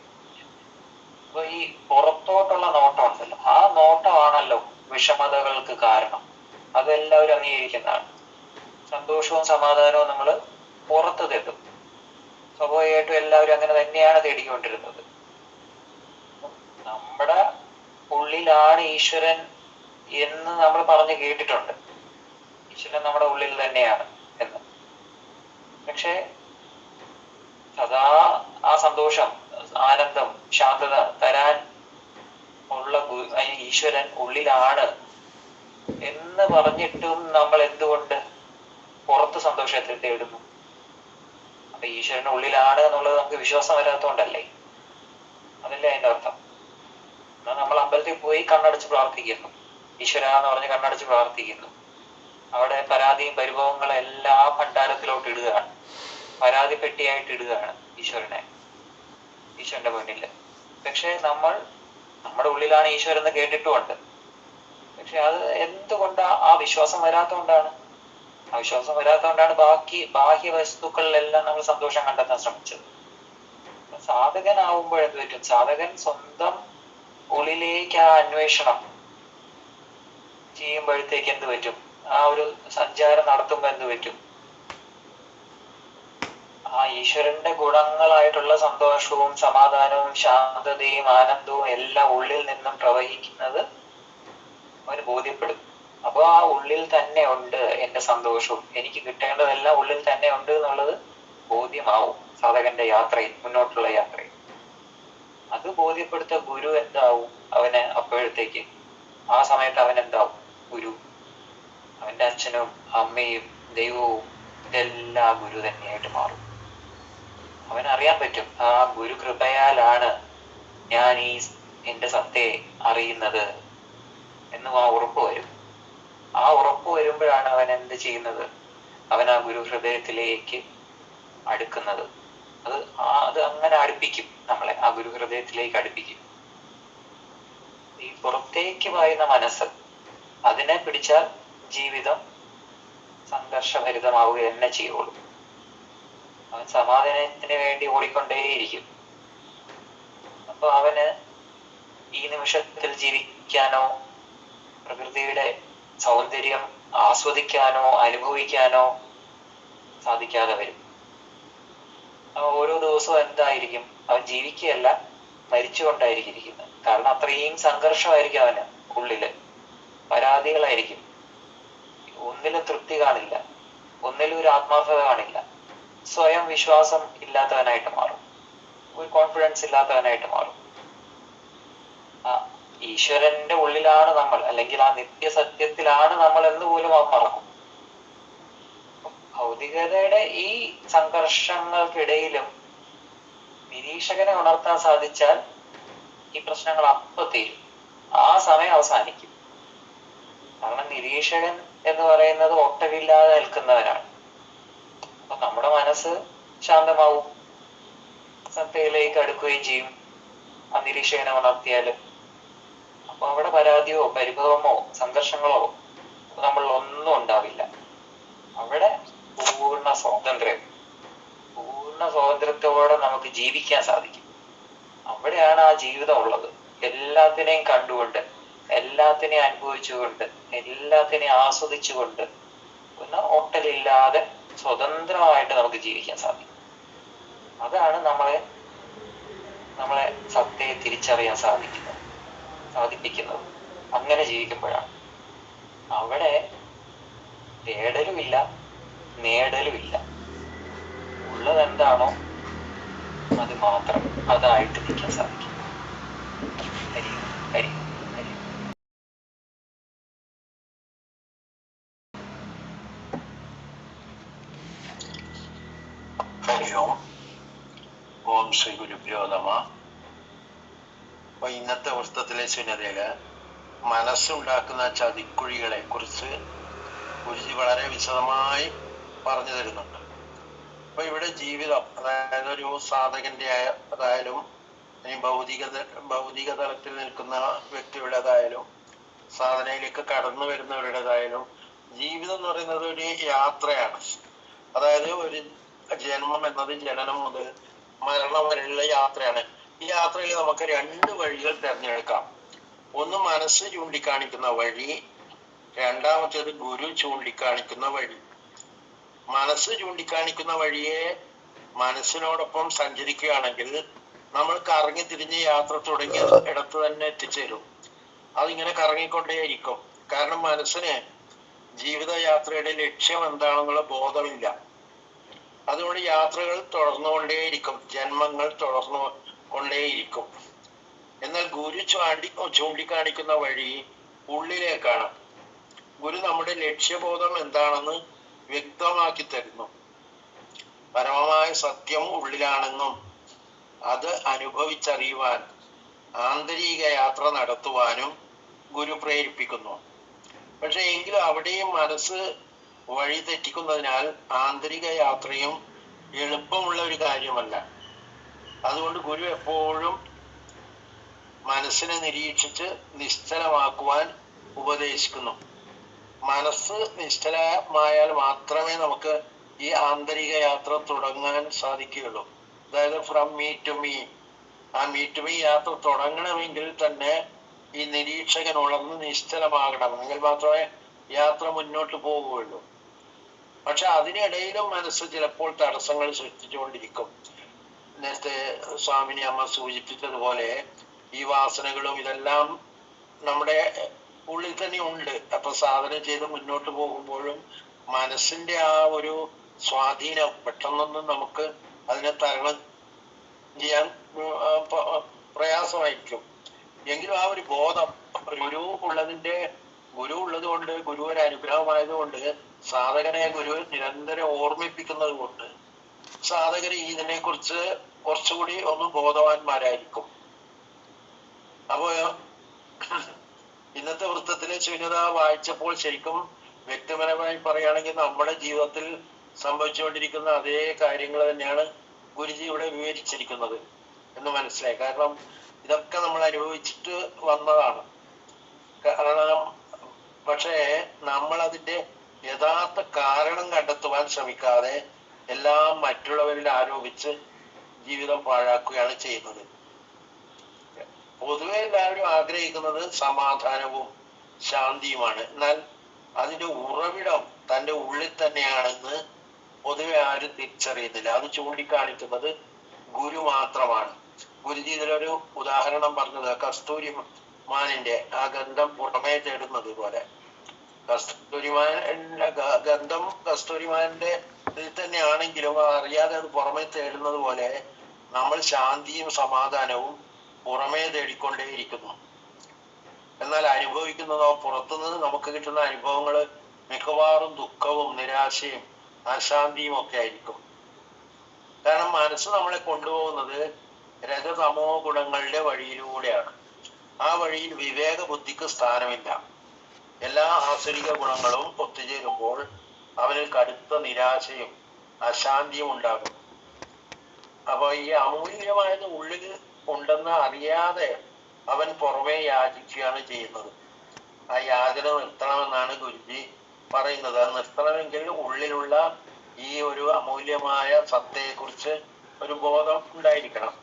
അപ്പൊ ഈ പുറത്തോട്ടുള്ള നോട്ടം ഉണ്ടല്ലോ, ആ നോട്ടമാണല്ലോ വിഷമതകൾക്ക് കാരണം. അതെല്ലാവരും അംഗീകരിക്കുന്നതാണ്. സന്തോഷവും സമാധാനവും നമ്മൾ പുറത്ത് തേടും. സ്വാഭാവികമായിട്ടും എല്ലാവരും അങ്ങനെ തന്നെയാണ് തേടിക്കൊണ്ടിരുന്നത്. നമ്മുടെ ഉള്ളിലാണ് ഈശ്വരൻ എന്ന് നമ്മൾ പറഞ്ഞു കേട്ടിട്ടുണ്ട്. ഈശ്വരൻ നമ്മുടെ ഉള്ളിൽ തന്നെയാണ് എന്ന്. പക്ഷെ സദാ ആ സന്തോഷം, ആനന്ദം, ശാന്തത തരാൻ ഉള്ള ഈശ്വരൻ ഉള്ളിലാണ് എന്ന് പറഞ്ഞിട്ടും നമ്മൾ എന്തുകൊണ്ട് പുറത്ത് സന്തോഷത്തെ തേടുന്നു? അപ്പൊ ഈശ്വരൻ ഉള്ളിലാണ് എന്നുള്ളത് നമുക്ക് വിശ്വാസം വരാത്തതുകൊണ്ടല്ലേ? അതല്ലേ അതിന്റെ അർത്ഥം? എന്നാൽ നമ്മൾ അമ്പലത്തിൽ പോയി കണ്ണടച്ച് പ്രാർത്ഥിക്കുന്നു, ഈശ്വര എന്ന് പറഞ്ഞ് കണ്ണടച്ച് പ്രാർത്ഥിക്കുന്നു. അവിടെ പരാതിയും പരിഭവങ്ങളും എല്ലാ ഭണ്ഡാരത്തിലോട്ട് ഇടുകയാണ്, പരാതി പെട്ടിയായിട്ട് ഇടുകയാണ് ഈശ്വരനെ. ഈശ്വരന്റെ മുന്നിൽ. പക്ഷെ നമ്മുടെ ഉള്ളിലാണ് ഈശ്വരൻ എന്ന് കേട്ടിട്ടുമുണ്ട്. പക്ഷെ അത് എന്തുകൊണ്ട് ആ വിശ്വാസം വരാത്തതുകൊണ്ടാണ്. ആ വിശ്വാസം വരാത്തതുകൊണ്ടാണ് ബാഹ്യ വസ്തുക്കളിലെല്ലാം നമ്മൾ സന്തോഷം കണ്ടെത്താൻ ശ്രമിച്ചത്. സാധകനാവുമ്പോൾ എന്ത് പറ്റും? സാധകൻ സ്വന്തം ഉള്ളിലേക്ക് ആ അന്വേഷണം ചെയ്യുമ്പോഴത്തേക്ക് എന്ത് പറ്റും? ആ ഒരു സഞ്ചാരം നടത്തുമ്പോൾ എന്ത് പറ്റും? ആ ഈശ്വരന്റെ ഗുണങ്ങളായിട്ടുള്ള സന്തോഷവും സമാധാനവും ശാന്തതയും ആനന്ദവും എല്ലാം ഉള്ളിൽ നിന്നും പ്രവഹിക്കുന്നത് അവന് ബോധ്യപ്പെടും. അപ്പൊ ആ ഉള്ളിൽ തന്നെ ഉണ്ട് എന്റെ സന്തോഷവും, എനിക്ക് കിട്ടേണ്ടതെല്ലാം ഉള്ളിൽ തന്നെ ഉണ്ട് എന്നുള്ളത് ബോധ്യമാവും സാധകന്റെ യാത്രയിൽ, മുന്നോട്ടുള്ള യാത്രയിൽ. അത് ബോധ്യപ്പെടുത്ത ഗുരു എന്താവും? അവന് അപ്പോഴത്തേക്ക് ആ സമയത്ത് അവൻ എന്താവും? ഗുരു, അവന്റെ അച്ഛനും അമ്മയും ദൈവവും ഇതെല്ലാം ഗുരു തന്നെയായിട്ട് മാറും. അവനറിയാൻ പറ്റും ആ ഗുരു കൃപയാലാണ് ഞാൻ എന്റെ സത്തയെ അറിയുന്നത് എന്നും ആ ഉറപ്പ് വരും. ആ ഉറപ്പ് വരുമ്പോഴാണ് അവൻ എന്ത് ചെയ്യുന്നത്? അവൻ ആ ഗുരു ഹൃദയത്തിലേക്ക് അടുക്കുന്നത്. അത് അങ്ങനെ അടുപ്പിക്കും നമ്മളെ, ആ ഗുരു ഹൃദയത്തിലേക്ക് അടുപ്പിക്കും. ഈ പുറത്തേക്ക് പായുന്ന മനസ്സ്, അതിനെ പിടിച്ചാൽ ജീവിതം സംഘർഷഭരിതമാവുക തന്നെ ചെയ്യുള്ളൂ. അവൻ സമാധാനത്തിന് വേണ്ടി ഓടിക്കൊണ്ടേയിരിക്കും. അപ്പൊ അവന് ഈ നിമിഷത്തിൽ ജീവിക്കാനോ പ്രകൃതിയുടെ സൗന്ദര്യം ആസ്വദിക്കാനോ അനുഭവിക്കാനോ സാധിക്കാതെ വരും. ഓരോ ദിവസവും എന്തായിരിക്കും? അവൻ ജീവിക്കുകയല്ല, മരിച്ചുകൊണ്ടായിരിക്കും ഇരിക്കുന്നത്. കാരണം അത്രയും സംഘർഷമായിരിക്കും അവന് ഉള്ളില്, പരാതികളായിരിക്കും. ഒന്നിലും തൃപ്തി കാണില്ല, ഒന്നിലും ഒരു ആത്മാർത്ഥത കാണില്ല. സ്വയം വിശ്വാസം ഇല്ലാത്തവനായിട്ട് മാറും, ഒരു കോൺഫിഡൻസ് ഇല്ലാത്തവനായിട്ട് മാറും. ആ ഈശ്വരന്റെ ഉള്ളിലാണ് നമ്മൾ, അല്ലെങ്കിൽ ആ നിത്യസത്യത്തിലാണ് നമ്മൾ എന്ന് പോലും അവൻ മറക്കും. ഭൗതികതയുടെ ഈ സംഘർഷങ്ങൾക്കിടയിലും നിരീക്ഷകനെ ഉണർത്താൻ സാധിച്ചാൽ ഈ പ്രശ്നങ്ങൾ അപ്പൊ തീരും, ആ സമയം അവസാനിക്കും. കാരണം നിരീക്ഷകൻ എന്ന് പറയുന്നത് ഒട്ടവില്ലാതെ നിൽക്കുന്നവനാണ്. അപ്പൊ നമ്മുടെ മനസ്സ് ശാന്തമാവും, സത്തയിലേക്ക് അടുക്കുകയും ചെയ്യും ആ നിരീക്ഷകനെ ഉണർത്തിയാല്. അപ്പൊ അവിടെ പരാതിയോ പരിഭവമോ സംഘർഷങ്ങളോ നമ്മൾ ഒന്നും ഉണ്ടാവില്ല. അവിടെ പൂർണ്ണ സ്വാതന്ത്ര്യത്തോടെ നമുക്ക് ജീവിക്കാൻ സാധിക്കും. അവിടെയാണ് ആ ജീവിതം ഉള്ളത്. എല്ലാത്തിനെയും കണ്ടുകൊണ്ട്, എല്ലാത്തിനെയും അനുഭവിച്ചുകൊണ്ട്, എല്ലാത്തിനെയും ആസ്വദിച്ചുകൊണ്ട് ഒട്ടലില്ലാതെ സ്വതന്ത്രമായിട്ട് നമുക്ക് ജീവിക്കാൻ സാധിക്കും. അതാണ് നമ്മളെ സത്തയെ തിരിച്ചറിയാൻ സാധിപ്പിക്കുന്നത്. അങ്ങനെ ജീവിക്കുമ്പോഴാണ് അവിടെ തേടലുമില്ല, നേടലുമില്ല. ഉള്ളത് എന്താണോ അത് മാത്രം, അതായിട്ട് നിൽക്കാൻ സാധിക്കും. ഹരി ഹരി ഹരി. ഹരി ഓം. ഓം ശ്രീ ഗുരുഭ്യോ നമ. അപ്പൊ ഇന്നത്തെ വൃത്തത്തിലെ ശൂന്യതയില് മനസ്സുണ്ടാക്കുന്ന ചതിക്കുഴികളെ കുറിച്ച് ഗുരുജി വളരെ വിശദമായി പറഞ്ഞു തരുന്നുണ്ട്. അപ്പൊ ഇവിടെ ജീവിതം, അതായത് ഒരു സാധകന്റെ അതായാലും ഇനി ഭൗതിക തലത്തിൽ നിൽക്കുന്ന വ്യക്തിയുടേതായാലും സാധനയിലേക്ക് കടന്നു വരുന്നവരുടേതായാലും ജീവിതം എന്ന് പറയുന്നത് ഒരു യാത്രയാണ്. അതായത് ഒരു ജന്മം എന്നത് ജനനം മുതൽ മരണം വരെയുള്ള യാത്രയാണ്. ഈ യാത്രയിൽ നമുക്ക് രണ്ട് വഴികൾ തിരഞ്ഞെടുക്കാം. ഒന്ന് മനസ്സ് ചൂണ്ടിക്കാണിക്കുന്ന വഴി, രണ്ടാമത്തേത് ഗുരു ചൂണ്ടിക്കാണിക്കുന്ന വഴി. മനസ്സ് ചൂണ്ടിക്കാണിക്കുന്ന വഴിയെ മനസ്സിനോടൊപ്പം സഞ്ചരിക്കുകയാണെങ്കിൽ നമ്മൾ കറങ്ങി തിരിഞ്ഞ് യാത്ര തുടങ്ങിയ ഇടത്ത് തന്നെ എത്തിച്ചേരും. അതിങ്ങനെ കറങ്ങിക്കൊണ്ടേയിരിക്കും. കാരണം മനസ്സിന് ജീവിതയാത്രയുടെ ലക്ഷ്യം എന്താണെന്നുള്ള ബോധമില്ല. അതുകൊണ്ട് യാത്രകൾ തുടർന്നുകൊണ്ടേയിരിക്കും, ജന്മങ്ങൾ തുടർന്നു കൊണ്ടേയിരിക്കും. എന്നാൽ ഗുരു ചൂണ്ടിക്കാണിക്കുന്ന വഴി ഉള്ളിലേക്കാണ്. ഗുരു നമ്മുടെ ലക്ഷ്യബോധം എന്താണെന്ന് വ്യക്തമാക്കി തരുന്നു. പരമമായ സത്യം ഉള്ളിലാണെന്നും അത് അനുഭവിച്ചറിയുവാൻ ആന്തരിക യാത്ര നടത്തുവാനും ഗുരു പ്രേരിപ്പിക്കുന്നു. പക്ഷെ എങ്കിലും അവിടെയും മനസ്സ് വഴി തെറ്റിക്കുന്നതിനാൽ ആന്തരിക യാത്രയും എളുപ്പമുള്ള ഒരു കാര്യമല്ല. അതുകൊണ്ട് ഗുരു എപ്പോഴും മനസ്സിനെ നിരീക്ഷിച്ച് നിശ്ചലമാക്കുവാൻ ഉപദേശിക്കുന്നു. മനസ്സ് നിശ്ചലമായാൽ മാത്രമേ നമുക്ക് ഈ ആന്തരിക യാത്ര തുടങ്ങാൻ സാധിക്കുകയുള്ളൂ. അതായത് ഫ്രം മീ ടു മീ, ആ മീ ടു മീ യാത്ര തുടങ്ങണമെങ്കിൽ തന്നെ ഈ നിരീക്ഷകൻ ഉണർന്ന് നിശ്ചലമാകണം, എങ്കിൽ മാത്രമേ യാത്ര മുന്നോട്ട് പോകുകയുള്ളൂ. പക്ഷെ അതിനിടയിലും മനസ്സ് ചിലപ്പോൾ തടസ്സങ്ങൾ സൃഷ്ടിച്ചുകൊണ്ടിരിക്കും. നേരത്തെ സ്വാമിനി അമ്മ സൂചിപ്പിച്ചതുപോലെ ഈ വാസനകളും ഇതെല്ലാം നമ്മുടെ ഉള്ളിൽ തന്നെ ഉണ്ട്. അപ്പൊ സാധന ചെയ്ത് മുന്നോട്ട് പോകുമ്പോഴും മനസ്സിന്റെ ആ ഒരു സ്വാധീനം പെട്ടെന്നൊന്നും നമുക്ക് അതിനെ തരണം ചെയ്യാൻ പ്രയാസമായിരിക്കും. എങ്കിലും ആ ഒരു ബോധം ഗുരു ഉള്ളത് കൊണ്ട്, ഗുരു ഒരു അനുഗ്രഹമായത് കൊണ്ട്, സാധകനെ ഗുരു നിരന്തരം ഓർമ്മിപ്പിക്കുന്നത് കൊണ്ട് സാധകര് ഇതിനെ കുറിച്ച് കുറച്ചുകൂടി ഒന്ന് ബോധവാന്മാരായിരിക്കും. അപ്പോ ഇന്നത്തെ വൃത്തത്തിലെ ശൂന്യത വായിച്ചപ്പോൾ ശരിക്കും വ്യക്തിപരമായി പറയുകയാണെങ്കിൽ നമ്മുടെ ജീവിതത്തിൽ സംഭവിച്ചുകൊണ്ടിരിക്കുന്ന അതേ കാര്യങ്ങൾ തന്നെയാണ് ഗുരുജി ഇവിടെ വിവരിച്ചിരിക്കുന്നത് എന്ന് മനസ്സിലായി. കാരണം ഇതൊക്കെ നമ്മൾ അനുഭവിച്ചിട്ട് വന്നതാണ്. കാരണം പക്ഷേ നമ്മൾ അതിന്റെ യഥാർത്ഥ കാരണം കണ്ടെത്തുവാൻ ശ്രമിക്കാതെ എല്ലാം മറ്റുള്ളവരിൽ ആരോപിച്ച് ജീവിതം പാഴാക്കുകയാണ് ചെയ്യുന്നത്. പൊതുവെ എല്ലാവരും ആഗ്രഹിക്കുന്നത് സമാധാനവും ശാന്തിയുമാണ്. എന്നാൽ അതിന്റെ ഉറവിടം തൻ്റെ ഉള്ളിൽ തന്നെയാണെന്ന് പൊതുവെ ആരും തിരിച്ചറിയുന്നില്ല. അത് ചൂണ്ടിക്കാണിക്കുന്നത് ഗുരു മാത്രമാണ്. ഗുരുജി ഇതിലൊരു ഉദാഹരണം പറഞ്ഞത് കസ്തൂരിമാനിന്റെ ആ ഗന്ധം പുറമേ തേടുന്നത് പോലെ, കസ്തൂരിമാന്റെ ഗന്ധം കസ്തൂരിമാന്റെ ഇതിൽ തന്നെയാണെങ്കിലും അറിയാതെ അത് പുറമേ തേടുന്നത് പോലെ നമ്മൾ ശാന്തിയും സമാധാനവും പുറമേ തേടിക്കൊണ്ടേയിരിക്കുന്നു. എന്നാൽ അനുഭവിക്കുന്നതോ, പുറത്തുനിന്ന് നമുക്ക് കിട്ടുന്ന അനുഭവങ്ങൾ മിക്കവാറും ദുഃഖവും നിരാശയും അശാന്തിയും ഒക്കെ ആയിരിക്കും. കാരണം മനസ്സ് നമ്മളെ കൊണ്ടുപോകുന്നത് രജതമോ ഗുണങ്ങളുടെ വഴിയിലൂടെയാണ്. ആ വഴിയിൽ വിവേക ബുദ്ധിക്ക് സ്ഥാനമില്ല. എല്ലാ ആസുരിക ഗുണങ്ങളും ഒത്തുചേരുമ്പോൾ അവനിൽ കടുത്ത നിരാശയും അശാന്തിയും ഉണ്ടാകും. അപ്പൊ ഈ അമൂല്യമായത് ഉള്ളിൽ ഉണ്ടെന്ന് അറിയാതെ അവൻ പുറമേ യാചിക്കുകയാണ് ചെയ്യുന്നത്. ആ യാചന നിർത്തണമെന്നാണ് ഗുരുജി പറയുന്നത്. അത് നിർത്തണമെങ്കിൽ ഉള്ളിലുള്ള ഈ ഒരു അമൂല്യമായ സത്തയെ കുറിച്ച് ഒരു ബോധം ഉണ്ടായിരിക്കണം.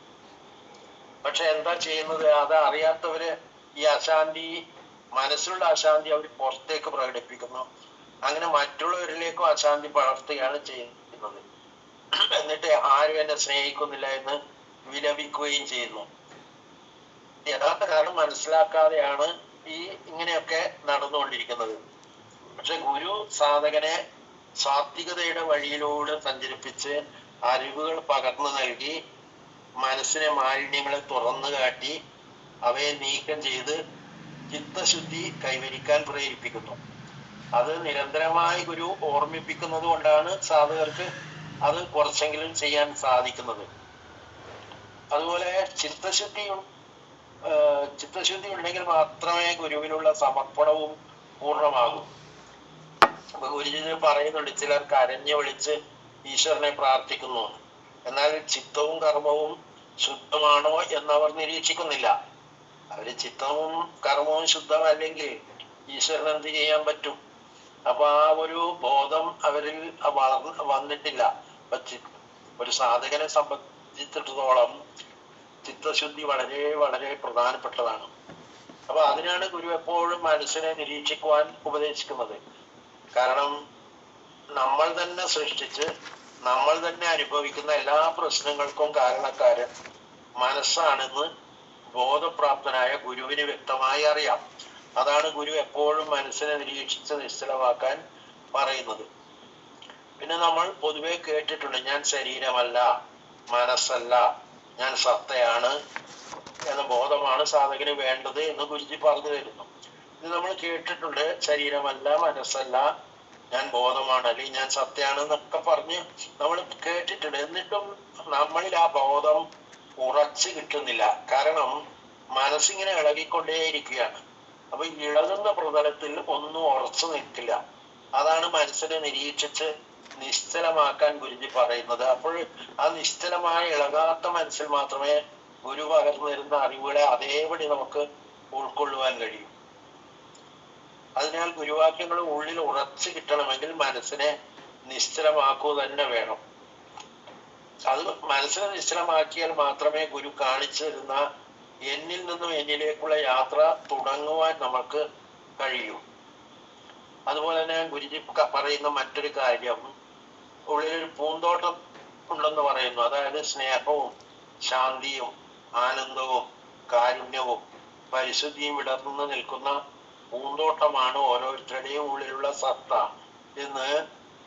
പക്ഷെ എന്താ ചെയ്യുന്നത്? അത് അറിയാത്തവര് ഈ അശാന്തി, മനസ്സിലുള്ള അശാന്തി അവർ പുറത്തേക്ക് പ്രകടിപ്പിക്കുന്നു. അങ്ങനെ മറ്റുള്ളവരിലേക്കും അശാന്തി പടർത്തുകയാണ് ചെയ്യുന്നത്. എന്നിട്ട് ആരും എന്നെ സ്നേഹിക്കുന്നില്ല എന്ന് വിലപിക്കുകയും ചെയ്യുന്നു. യഥാർത്ഥ കാരണം മനസ്സിലാക്കാതെയാണ് ഇങ്ങനെയൊക്കെ നടന്നുകൊണ്ടിരിക്കുന്നത്. പക്ഷെ ഗുരു സാധകനെ സാത്വികതയുടെ വഴിയിലൂടെ സഞ്ചരിപ്പിച്ച് അറിവുകൾ പകർന്നു നൽകി മനസ്സിനെ മാലിന്യങ്ങളെ തുറന്നു കാട്ടി അവയെ നീക്കം ചെയ്ത് ചിത്തശുദ്ധി കൈവരിക്കാൻ പ്രേരിപ്പിക്കുന്നു. അത് നിരന്തരമായി ഗുരു ഓർമ്മിപ്പിക്കുന്നത് കൊണ്ടാണ് സാധകർക്ക് അത് കുറച്ചെങ്കിലും ചെയ്യാൻ സാധിക്കുന്നത്. അതുപോലെ ചിത്തശുദ്ധി ഉണ്ടെങ്കിൽ മാത്രമേ ഗുരുവിനുള്ള സമർപ്പണവും പൂർണ്ണമാകൂ. അപ്പൊ ഗുരുജി പറയുന്നുണ്ട്, ചിലർ കരഞ്ഞു വിളിച്ച് ഈശ്വരനെ പ്രാർത്ഥിക്കുന്നു, എന്നാൽ ചിത്തവും കർമ്മവും ശുദ്ധമാണോ എന്നവർ നിരീക്ഷിക്കുന്നില്ല. അവര് ചിത്തവും കർമ്മവും ശുദ്ധമല്ലെങ്കിൽ ഈശ്വരൻ എന്ത് ചെയ്യാൻ പറ്റും? അപ്പൊ ആ ഒരു ബോധം അവരിൽ വന്നിട്ടില്ല. അപ്പൊ ഒരു സാധകനെ സംബന്ധിച്ചിടത്തോളം ചിത്തശുദ്ധി വളരെ വളരെ പ്രധാനപ്പെട്ടതാണ്. അപ്പൊ അതിനാണ് ഗുരു എപ്പോഴും മനസ്സിനെ നിരീക്ഷിക്കുവാൻ ഉപദേശിക്കുന്നത്. കാരണം നമ്മൾ തന്നെ സൃഷ്ടിച്ച് നമ്മൾ തന്നെ അനുഭവിക്കുന്ന എല്ലാ പ്രശ്നങ്ങൾക്കും കാരണക്കാരൻ മനസ്സാണെന്ന് ബോധപ്രാപ്തനായ ഗുരുവിന് വ്യക്തമായി അറിയാം. അതാണ് ഗുരു എപ്പോഴും മനസ്സിനെ നിരീക്ഷിച്ച് നിശ്ചലമാക്കാൻ പറയുന്നത്. പിന്നെ നമ്മൾ പൊതുവെ കേട്ടിട്ടുണ്ട്, ഞാൻ ശരീരമല്ല, മനസ്സല്ല, ഞാൻ സത്തയാണ് എന്ന ബോധമാണ് സാധകന് വേണ്ടത് എന്ന് ഗുരുജി പറഞ്ഞു തരുന്നു. ഇത് നമ്മൾ കേട്ടിട്ടുണ്ട്, ശരീരമല്ല, മനസ്സല്ല, ഞാൻ ബോധമാണ്, അല്ലെങ്കിൽ ഞാൻ സത്തയാണ് എന്നൊക്കെ പറഞ്ഞ് നമ്മൾ കേട്ടിട്ടുണ്ട്. എന്നിട്ടും നമ്മളിൽ ആ ബോധം ഉറച്ചു കിട്ടുന്നില്ല. കാരണം മനസ്സിങ്ങനെ ഇളകിക്കൊണ്ടേയിരിക്കുകയാണ്. അപ്പൊ ഇളകുന്ന പ്രതലത്തിൽ ഒന്നും ഉറച്ചു നിൽക്കില്ല. അതാണ് മനസ്സിനെ നിരീക്ഷിച്ച് നിശ്ചലമാക്കാൻ ഗുരുജി പറയുന്നത്. അപ്പോൾ ആ നിശ്ചലമായ ഇളകാത്ത മനസ്സിൽ മാത്രമേ ഗുരു പകർന്നു തരുന്ന അറിവുകളെ അതേപടി നമുക്ക് ഉൾക്കൊള്ളുവാൻ കഴിയും. അതിനാൽ ഗുരുവാക്യങ്ങൾ ഉള്ളിൽ ഉറച്ചു കിട്ടണമെങ്കിൽ മനസ്സിനെ നിശ്ചലമാക്കുക തന്നെ വേണം. അത് മനസ്സിനെ നിശ്ചലമാക്കിയാൽ മാത്രമേ ഗുരു കാണിച്ചു തരുന്ന എന്നിൽ നിന്നും എന്നിലേക്കുള്ള യാത്ര തുടങ്ങുവാൻ നമുക്ക് കഴിയൂ. അതുപോലെ തന്നെ ഗുരുജി പറയുന്ന മറ്റൊരു കാര്യം, ഉള്ളിലൊരു പൂന്തോട്ടം ഉണ്ടെന്ന് പറയുന്നു. അതായത് സ്നേഹവും ശാന്തിയും ആനന്ദവും കാരുണ്യവും പരിശുദ്ധിയും വിടർന്നു നിൽക്കുന്ന പൂന്തോട്ടമാണ് ഓരോരുത്തരുടെയും ഉള്ളിലുള്ള സത്ത എന്ന്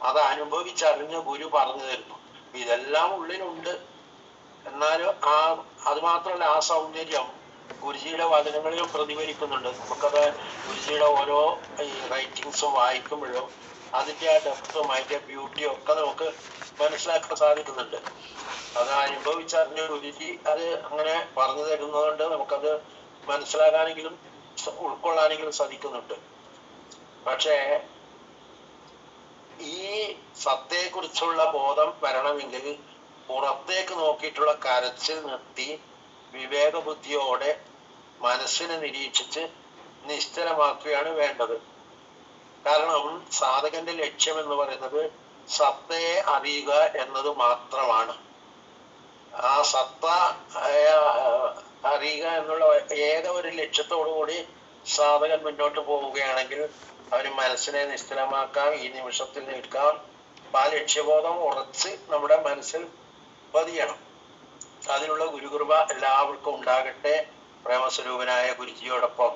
അത് അനുഭവിച്ചറിഞ്ഞ ഗുരു പറഞ്ഞു തരുന്നു. ഇതെല്ലാം ഉള്ളിലുണ്ട്. എന്നാലും അത് മാത്രമല്ല, ആ സൗന്ദര്യം ഗുരുജിയുടെ വചനങ്ങളിലും പ്രതിഫലിക്കുന്നുണ്ട്. നമുക്കത് ഗുരുജിയുടെ ഓരോ ഈ റൈറ്റിങ്സും വായിക്കുമ്പോഴും അതിന്റെ ആ ഡെപ്തും അതിന്റെ ബ്യൂട്ടിയും ഒക്കെ നമുക്ക് മനസ്സിലാക്കാൻ സാധിക്കുന്നുണ്ട്. അത് അനുഭവിച്ചറിഞ്ഞ ഗുരുജി അത് അങ്ങനെ പറഞ്ഞു തരുന്നതുകൊണ്ട് നമുക്കത് മനസ്സിലാക്കാനെങ്കിലും ഉൾക്കൊള്ളാനെങ്കിലും സാധിക്കുന്നുണ്ട്. പക്ഷേ ഈ സത്തയെക്കുറിച്ചുള്ള ബോധം വരണമെങ്കിൽ പുറത്തേക്ക് നോക്കിയിട്ടുള്ള കരച്ചിൽ നിർത്തി വിവേകബുദ്ധിയോടെ മനസ്സിനെ നിരീക്ഷിച്ച് നിശ്ചലമാക്കുകയാണ് വേണ്ടത്. കാരണം സാധകന്റെ ലക്ഷ്യം എന്ന് പറയുന്നത് സത്തയെ അറിയുക എന്നത് മാത്രമാണ്. ആ സത്ത അറിയുക എന്നുള്ള ഏക ഒരു ലക്ഷ്യത്തോടുകൂടി സാധകൻ മുന്നോട്ട് പോവുകയാണെങ്കിൽ അവന് മനസ്സിനെ നിശ്ചലമാക്കാം, ഈ നിമിഷത്തിൽ നിൽക്കാം. ആ ലക്ഷ്യബോധം ഉറച്ച് നമ്മുടെ മനസ്സിൽ പതിയണം. അതിനുള്ള ഗുരുകൃപ എല്ലാവർക്കും ഉണ്ടാകട്ടെ. പ്രേമസ്വരൂപനായ ഗുരുജിയോടൊപ്പം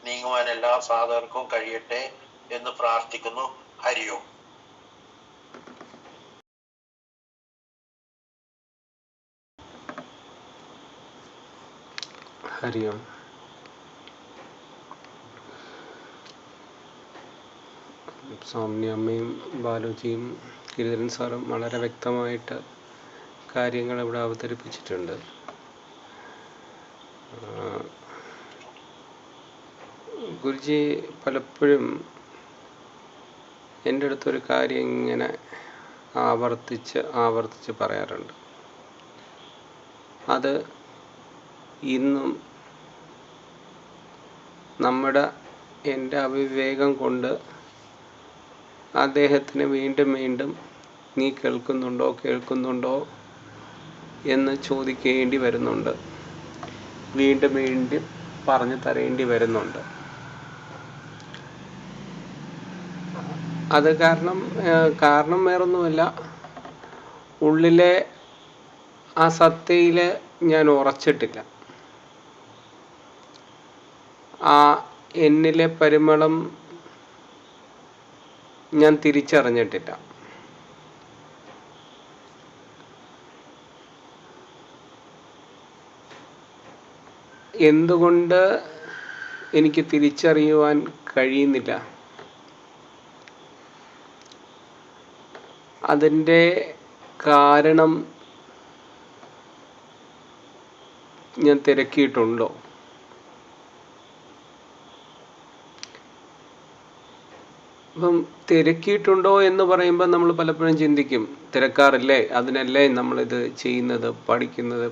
നീങ്ങുവാൻ എല്ലാ സാധകർക്കും കഴിയട്ടെ എന്ന് പ്രാർത്ഥിക്കുന്നു. ഹരിയോം. ഹരിയോം. സ്വാമി അമ്മയും ബാലുജിയും ഗിരിധരൻ സാറും വളരെ വ്യക്തമായിട്ട് കാര്യങ്ങൾ ഇവിടെ അവതരിപ്പിച്ചിട്ടുണ്ട്. ഗുരുജി പലപ്പോഴും എൻ്റെ അടുത്തൊരു കാര്യം ഇങ്ങനെ ആവർത്തിച്ച് പറയാറുണ്ട്. അത് ഇന്നും എൻ്റെ അവിവേകം കൊണ്ട് അദ്ദേഹത്തിന് വീണ്ടും വീണ്ടും നീ കേൾക്കുന്നുണ്ടോ എന്ന് ചോദിക്കേണ്ടി വരുന്നുണ്ട്. വീണ്ടും വീണ്ടും പറഞ്ഞു തരേണ്ടി വരുന്നുണ്ട്. അത് കാരണം വേറൊന്നുമല്ല, ഉള്ളിലെ ആ സത്തയിൽ ഞാൻ ഉറച്ചിട്ടില്ല. ആ എന്നിലെ പരിമളം ഞാൻ തിരിച്ചറിഞ്ഞിട്ടില്ല. എന്തുകൊണ്ട് എനിക്ക് തിരിച്ചറിയുവാൻ കഴിയുന്നില്ല? അതിൻ്റെ കാരണം ഞാൻ തിരക്കിയിട്ടുണ്ടോ? അപ്പം തിരക്കിയിട്ടുണ്ടോ എന്ന് പറയുമ്പോൾ നമ്മൾ പലപ്പോഴും ചിന്തിക്കും, തിരക്കാറില്ലേ, അതിനല്ലേ നമ്മളിത് ചെയ്യുന്നത്, പഠിക്കുന്നത്,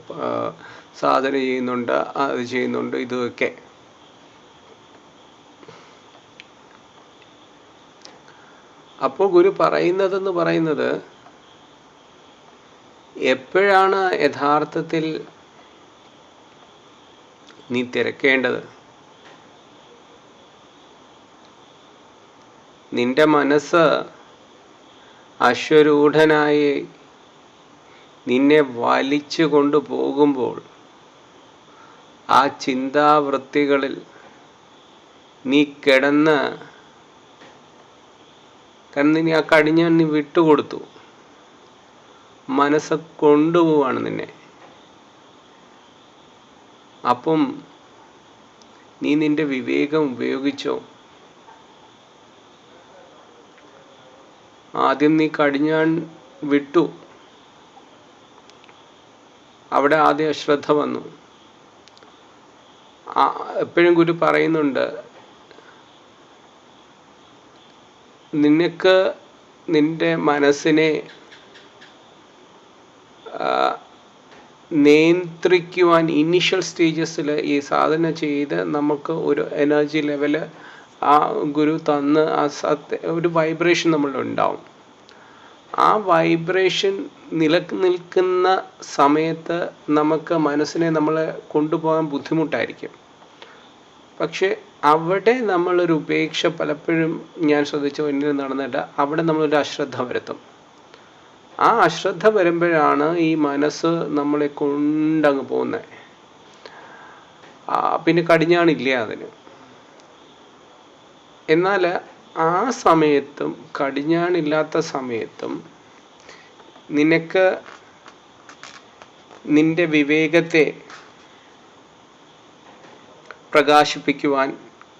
സാധന ചെയ്യുന്നുണ്ട്, അത് ചെയ്യുന്നുണ്ട്, ഇതൊക്കെ. അപ്പോൾ ഗുരു പറയുന്നത് എപ്പോഴാണ് യഥാർത്ഥത്തിൽ നീ തിരക്കേണ്ടത്? നിന്റെ മനസ്സ് അശ്വരൂഢനായി നിന്നെ വലിച്ചു കൊണ്ടുപോകുമ്പോൾ ആ ചിന്താവൃത്തികളിൽ നീ കിടന്ന്, കാരണം നീ ആ കടിഞ്ഞാൻ നീ വിട്ടുകൊടുത്തു, മനസ്സ് കൊണ്ടുപോവാണ് നിന്നെ. അപ്പം നീ നിന്റെ വിവേകം ഉപയോഗിച്ചോ? ആദ്യം നീ കടിഞ്ഞാൻ വിട്ടു, അവിടെ ആദ്യം അശ്രദ്ധ വന്നു. എപ്പോഴും ഗുരു പറയുന്നുണ്ട്, നിനക്ക് നിന്റെ മനസ്സിനെ നിയന്ത്രിക്കുവാൻ ഇനീഷ്യൽ സ്റ്റേജസിൽ ഈ സാധന ചെയ്ത് നമുക്ക് ഒരു എനർജി ലെവല് ആ ഗുരു തന്ന് ആ ഒരു വൈബ്രേഷൻ നമ്മളുണ്ടാവും. ആ വൈബ്രേഷൻ നിലനിൽക്കുന്ന സമയത്ത് നമുക്ക് മനസ്സിനെ നമ്മളെ കൊണ്ടുപോകാൻ ബുദ്ധിമുട്ടായിരിക്കും. പക്ഷെ അവിടെ നമ്മളൊരു ഉപേക്ഷ പലപ്പോഴും ഞാൻ ശ്രദ്ധിച്ച എന്നിൽ നടന്നിട്ട് അവിടെ നമ്മളൊരു അശ്രദ്ധ വരുത്തും. ആ അശ്രദ്ധ വരുമ്പോഴാണ് ഈ മനസ്സ് നമ്മളെ കൊണ്ടങ്ങ് പോകുന്നത്. പിന്നെ കടിഞ്ഞാണില്ല അതിന്. എന്നാൽ ആ സമയത്തും കടിഞ്ഞാണില്ലാത്ത സമയത്തും നിനക്ക് നിന്റെ വിവേകത്തെ പ്രകാശിപ്പിക്കുവാൻ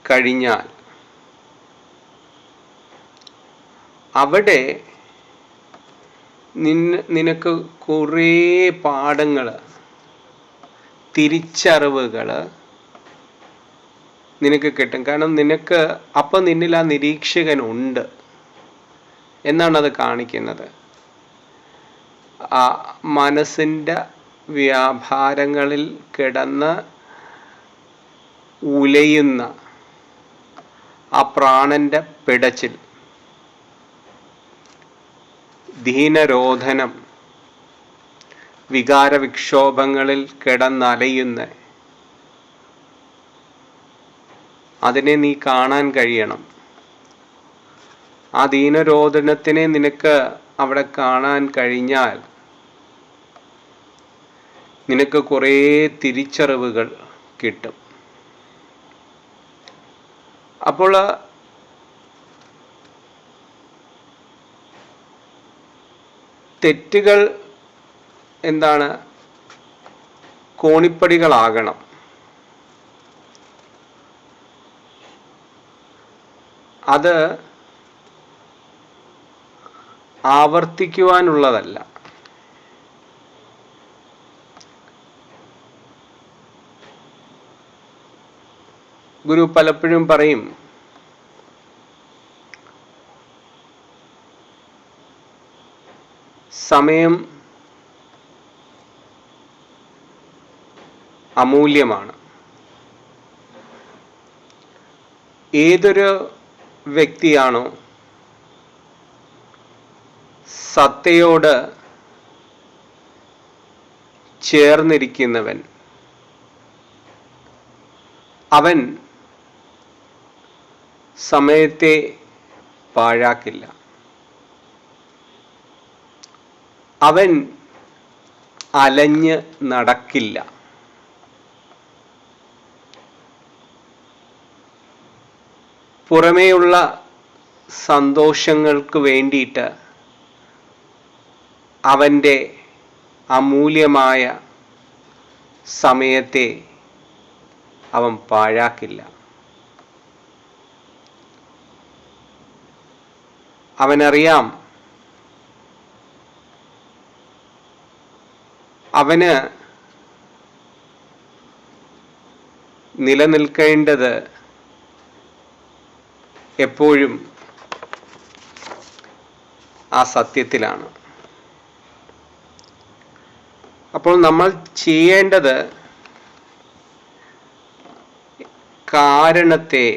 കഴിഞ്ഞാൽ അവിടെ നിനക്ക് കുറേ പാഠങ്ങൾ, തിരിച്ചറിവുകൾ നിനക്ക് കിട്ടും. കാരണം നിനക്ക് അപ്പം നിന്നിൽ ആ നിരീക്ഷകനുണ്ട് എന്നാണ് അത് കാണിക്കുന്നത്. ആ മനസ്സിൻ്റെ വ്യാപാരങ്ങളിൽ കിടന്ന് ഉലയുന്ന ആ പ്രാണന്റെ പിടച്ചിൽ, ദീനരോധനം, വികാരവിക്ഷോഭങ്ങളിൽ കിടന്നലയുന്ന അതിനെ നീ കാണാൻ കഴിയണം. ആ ദീനരോധനത്തിനെ നിനക്ക് അവിടെ കാണാൻ കഴിഞ്ഞാൽ നിനക്ക് കുറേ തിരിച്ചറിവുകൾ കിട്ടും. അപ്പോൾ തെറ്റുകൾ എന്താണ്? കോണിപ്പടികളാകണം. അത് ആവർത്തിക്കുവാനുള്ളതല്ല. ഗുരു പലപ്പോഴും പറയും, സമയം അമൂല്യമാണ്. ഏതൊരു വ്യക്തിയാണോ സത്തയോട് ചേർന്നിരിക്കുന്നവൻ, അവൻ സമയത്തെ പാഴാക്കില്ല. അവൻ അലഞ്ഞ് നടക്കില്ല. പുറമേയുള്ള സന്തോഷങ്ങൾക്ക് വേണ്ടിയിട്ട് അവൻ്റെ അമൂല്യമായ സമയത്തെ അവൻ പാഴാക്കില്ല. അവനറിയാം അവന് നിലനിൽക്കേണ്ടത് എപ്പോഴും ആ സത്യത്തിലാണ്. അപ്പോൾ നമ്മൾ ചെയ്യേണ്ടത് കാരണത്തെ,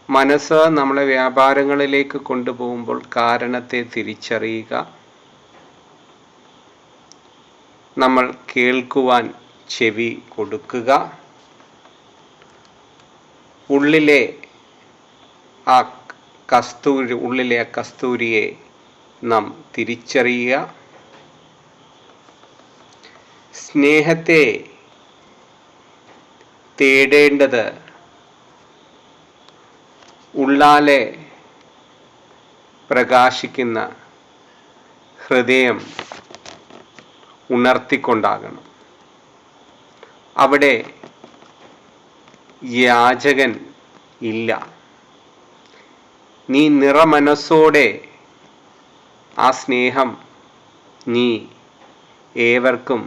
മനസ്സ് നമ്മളെ വ്യാപാരങ്ങളിലേക്ക് കൊണ്ടുപോകുമ്പോൾ കാരണത്തെ തിരിച്ചറിയുക. നമ്മൾ കേൾക്കുവാൻ ചെവി കൊടുക്കുക. ഉള്ളിലെ ആ കസ്തൂരിയെ നാം തിരിച്ചറിയുക. സ്നേഹത്തെ തേടേണ്ടത് ഉള്ളാലെ പ്രകാശിക്കുന്ന ഹൃദയം ഉണർത്തിക്കൊണ്ടാകണം. അവിടെ യാചകൻ ഇല്ല. നീ നിറമനസ്സോടെ ആ സ്നേഹം നീ ഏവർക്കും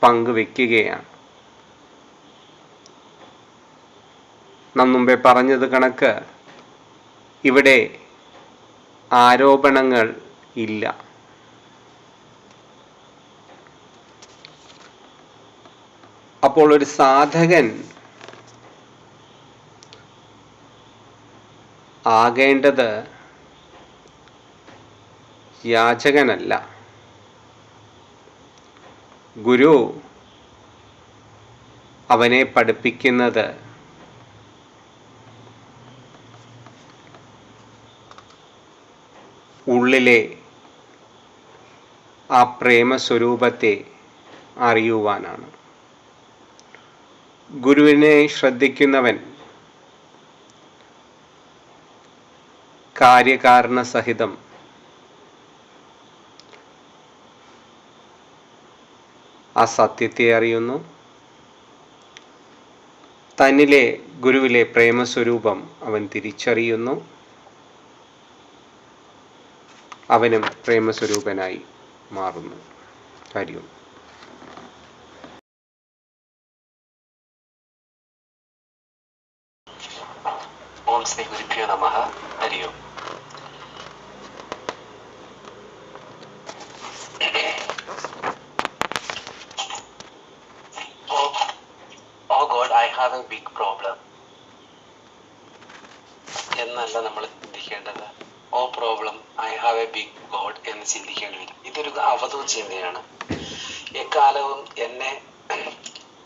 പങ്കുവെക്കുകയാണ്. നാം മുമ്പേ പറഞ്ഞത് കണക്ക് ഇവിടെ ആരോപണങ്ങൾ ഇല്ല. അപ്പോൾ ഒരു സാധകൻ ആകേണ്ടത് യാചകനല്ല. ഗുരു അവനെ പഠിപ്പിക്കുന്നത് ഉള്ളിലെ ആ പ്രേമസ്വരൂപത്തെ അറിയുവാനാണ്. ഗുരുവിനെ ശ്രദ്ധിക്കുന്നവൻ കാര്യകാരണ സഹിതം ആ സത്യത്തെ അറിയുന്നു. തന്നിലെ ഗുരുവിലെ പ്രേമസ്വരൂപം അവൻ തിരിച്ചറിയുന്നു. അവനും പ്രേമസ്വരൂപനായി മാറുന്നു. ഹരി ഓം. ഓം ശ്രീ ഗുരുഭ്യോ നമഃ. ഹരി ഓം. Oh God, I have a big problem എന്നല്ല നമ്മൾ ചിന്തിക്കേണ്ടത്. Oh problem, I have a big God എന്ന് ചിന്തിക്കേണ്ടി വരും. ഇതൊരു അവധൂത ചിന്തയാണ്. എക്കാലവും എന്നെ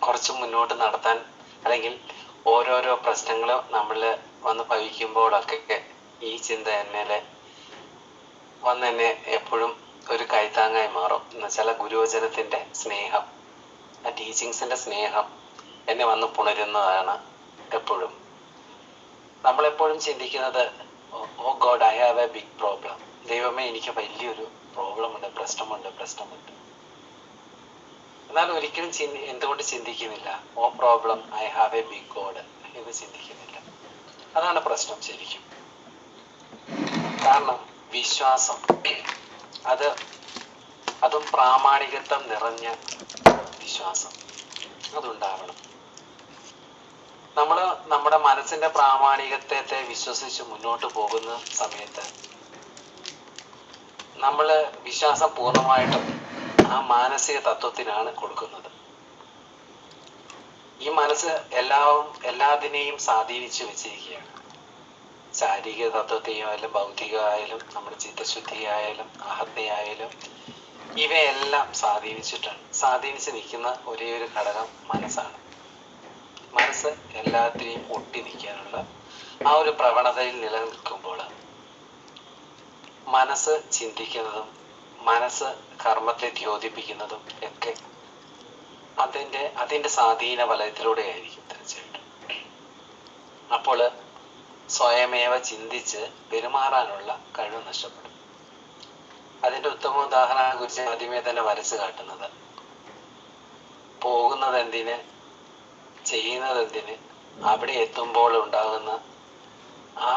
കുറച്ച് മുന്നോട്ട് നടത്താൻ, അല്ലെങ്കിൽ ഓരോരോ പ്രശ്നങ്ങൾ നമ്മൾ വന്ന് ഭവിക്കുമ്പോഴൊക്കെ ഈ ചിന്ത എന്നെ എപ്പോഴും ഒരു കൈത്താങ്ങായി മാറും. എന്നുവെച്ചാൽ ഗുരുവചനത്തിൻ്റെ സ്നേഹം, ആ ടീച്ചിങ്സിൻ്റെ സ്നേഹം എന്നെ വന്ന് പുണരുന്നതാണ്. എപ്പോഴും നമ്മളെപ്പോഴും ചിന്തിക്കുന്നത്, oh God, I have a big problem. ദൈവമേ, എനിക്ക് വലിയൊരു പ്രോബ്ലമുണ്ട്, പ്രശ്നമുണ്ട്. എന്നാൽ ഒരിക്കലും എന്തുകൊണ്ട് ചിന്തിക്കുന്നില്ല, oh problem, I have a big God എന്ന് ചിന്തിക്കുന്നില്ല. അതാണ് പ്രശ്നം ശരിക്കും. കാരണം വിശ്വാസം, അതും പ്രാമാണികത്വം നിറഞ്ഞ വിശ്വാസം അതുണ്ടാവണം. നമ്മൾ നമ്മുടെ മനസ്സിന്റെ പ്രാമാണികത്തെ വിശ്വസിച്ച് മുന്നോട്ട് പോകുന്ന സമയത്ത് നമ്മൾ വിശ്വാസം പൂർണ്ണമായിട്ടും ആ മാനസിക തത്വത്തിനാണ് കൊടുക്കുന്നത്. ഈ മനസ്സ് എല്ലാത്തിനെയും സ്വാധീനിച്ചു വെച്ചിരിക്കുകയാണ്. ശാരീരിക തത്വത്തെയായാലും ഭൗതികമായാലും നമ്മുടെ ചിത്തശുദ്ധിയായാലും അഹത്തയായാലും ഇവയെല്ലാം സ്വാധീനിച്ച് നിൽക്കുന്ന ഒരേ ഒരു ഘടകം മനസ്സാണ്. മനസ്സ് എല്ലാത്തിനെയും ഒട്ടി നിൽക്കാനുള്ള ആ ഒരു പ്രവണതയിൽ നിലനിൽക്കുമ്പോൾ മനസ്സ് ചിന്തിക്കുന്നതും മനസ്സ് കർമ്മത്തെ ദ്യോതിപ്പിക്കുന്നതും ഒക്കെ അതിൻ്റെ സ്വാധീന വലയത്തിലൂടെ ആയിരിക്കും തീർച്ചയായിട്ടും. അപ്പോൾ സ്വയമേവ ചിന്തിച്ച് പെരുമാറാനുള്ള കഴിവ് നഷ്ടപ്പെടും. അതിൻ്റെ ഉത്തമ ഉദാഹരണം കുറിച്ച് ആദ്യമേ തന്നെ വരച്ചു കാട്ടുന്നത്, പോകുന്നത് എന്തിന്, ചെയ്യുന്നത് എന്തിന്, അവിടെ എത്തുമ്പോൾ ഉണ്ടാകുന്ന ആ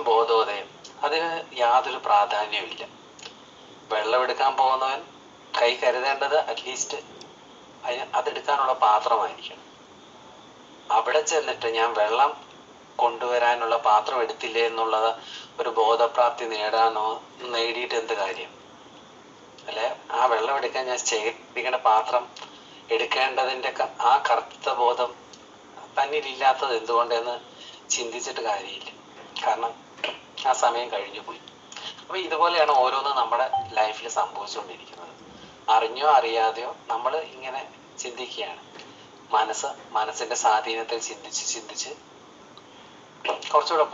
ബോധോദയം, അതിന് യാതൊരു പ്രാധാന്യവുമില്ല. വെള്ളമെടുക്കാൻ പോകുന്നവൻ കൈ കരുതേണ്ടത് അറ്റ്ലീസ്റ്റ് അതെടുക്കാനുള്ള പാത്രമായിരിക്കണം. അവിടെ ചെന്നിട്ട് ഞാൻ വെള്ളം കൊണ്ടുവരാനുള്ള പാത്രം എടുത്തില്ലേ എന്നുള്ളത് ഒരു ബോധപ്രാപ്തി നേടിയിട്ട് എന്ത് കാര്യം? അല്ലെ, ആ വെള്ളം എടുക്കാൻ ഞാൻ ശേഖരിക്കേണ്ട പാത്രം എടുക്കേണ്ടതിൻ്റെ ആ കർത്തബോധം തന്നിലില്ലാത്തത് എന്തുകൊണ്ടെന്ന് ചിന്തിച്ചിട്ട് കാര്യമില്ല. കാരണം ആ സമയം കഴിഞ്ഞു പോയി. അപ്പൊ ഇതുപോലെയാണ് ഓരോന്നും നമ്മുടെ ലൈഫിൽ സംഭവിച്ചുകൊണ്ടിരിക്കുന്നത്. അറിഞ്ഞോ അറിയാതെയോ നമ്മൾ ഇങ്ങനെ ചിന്തിക്കുകയാണ്. മനസ്സിന്റെ സ്വാധീനത്തിൽ ചിന്തിച്ച് കുറച്ചുകൂടെ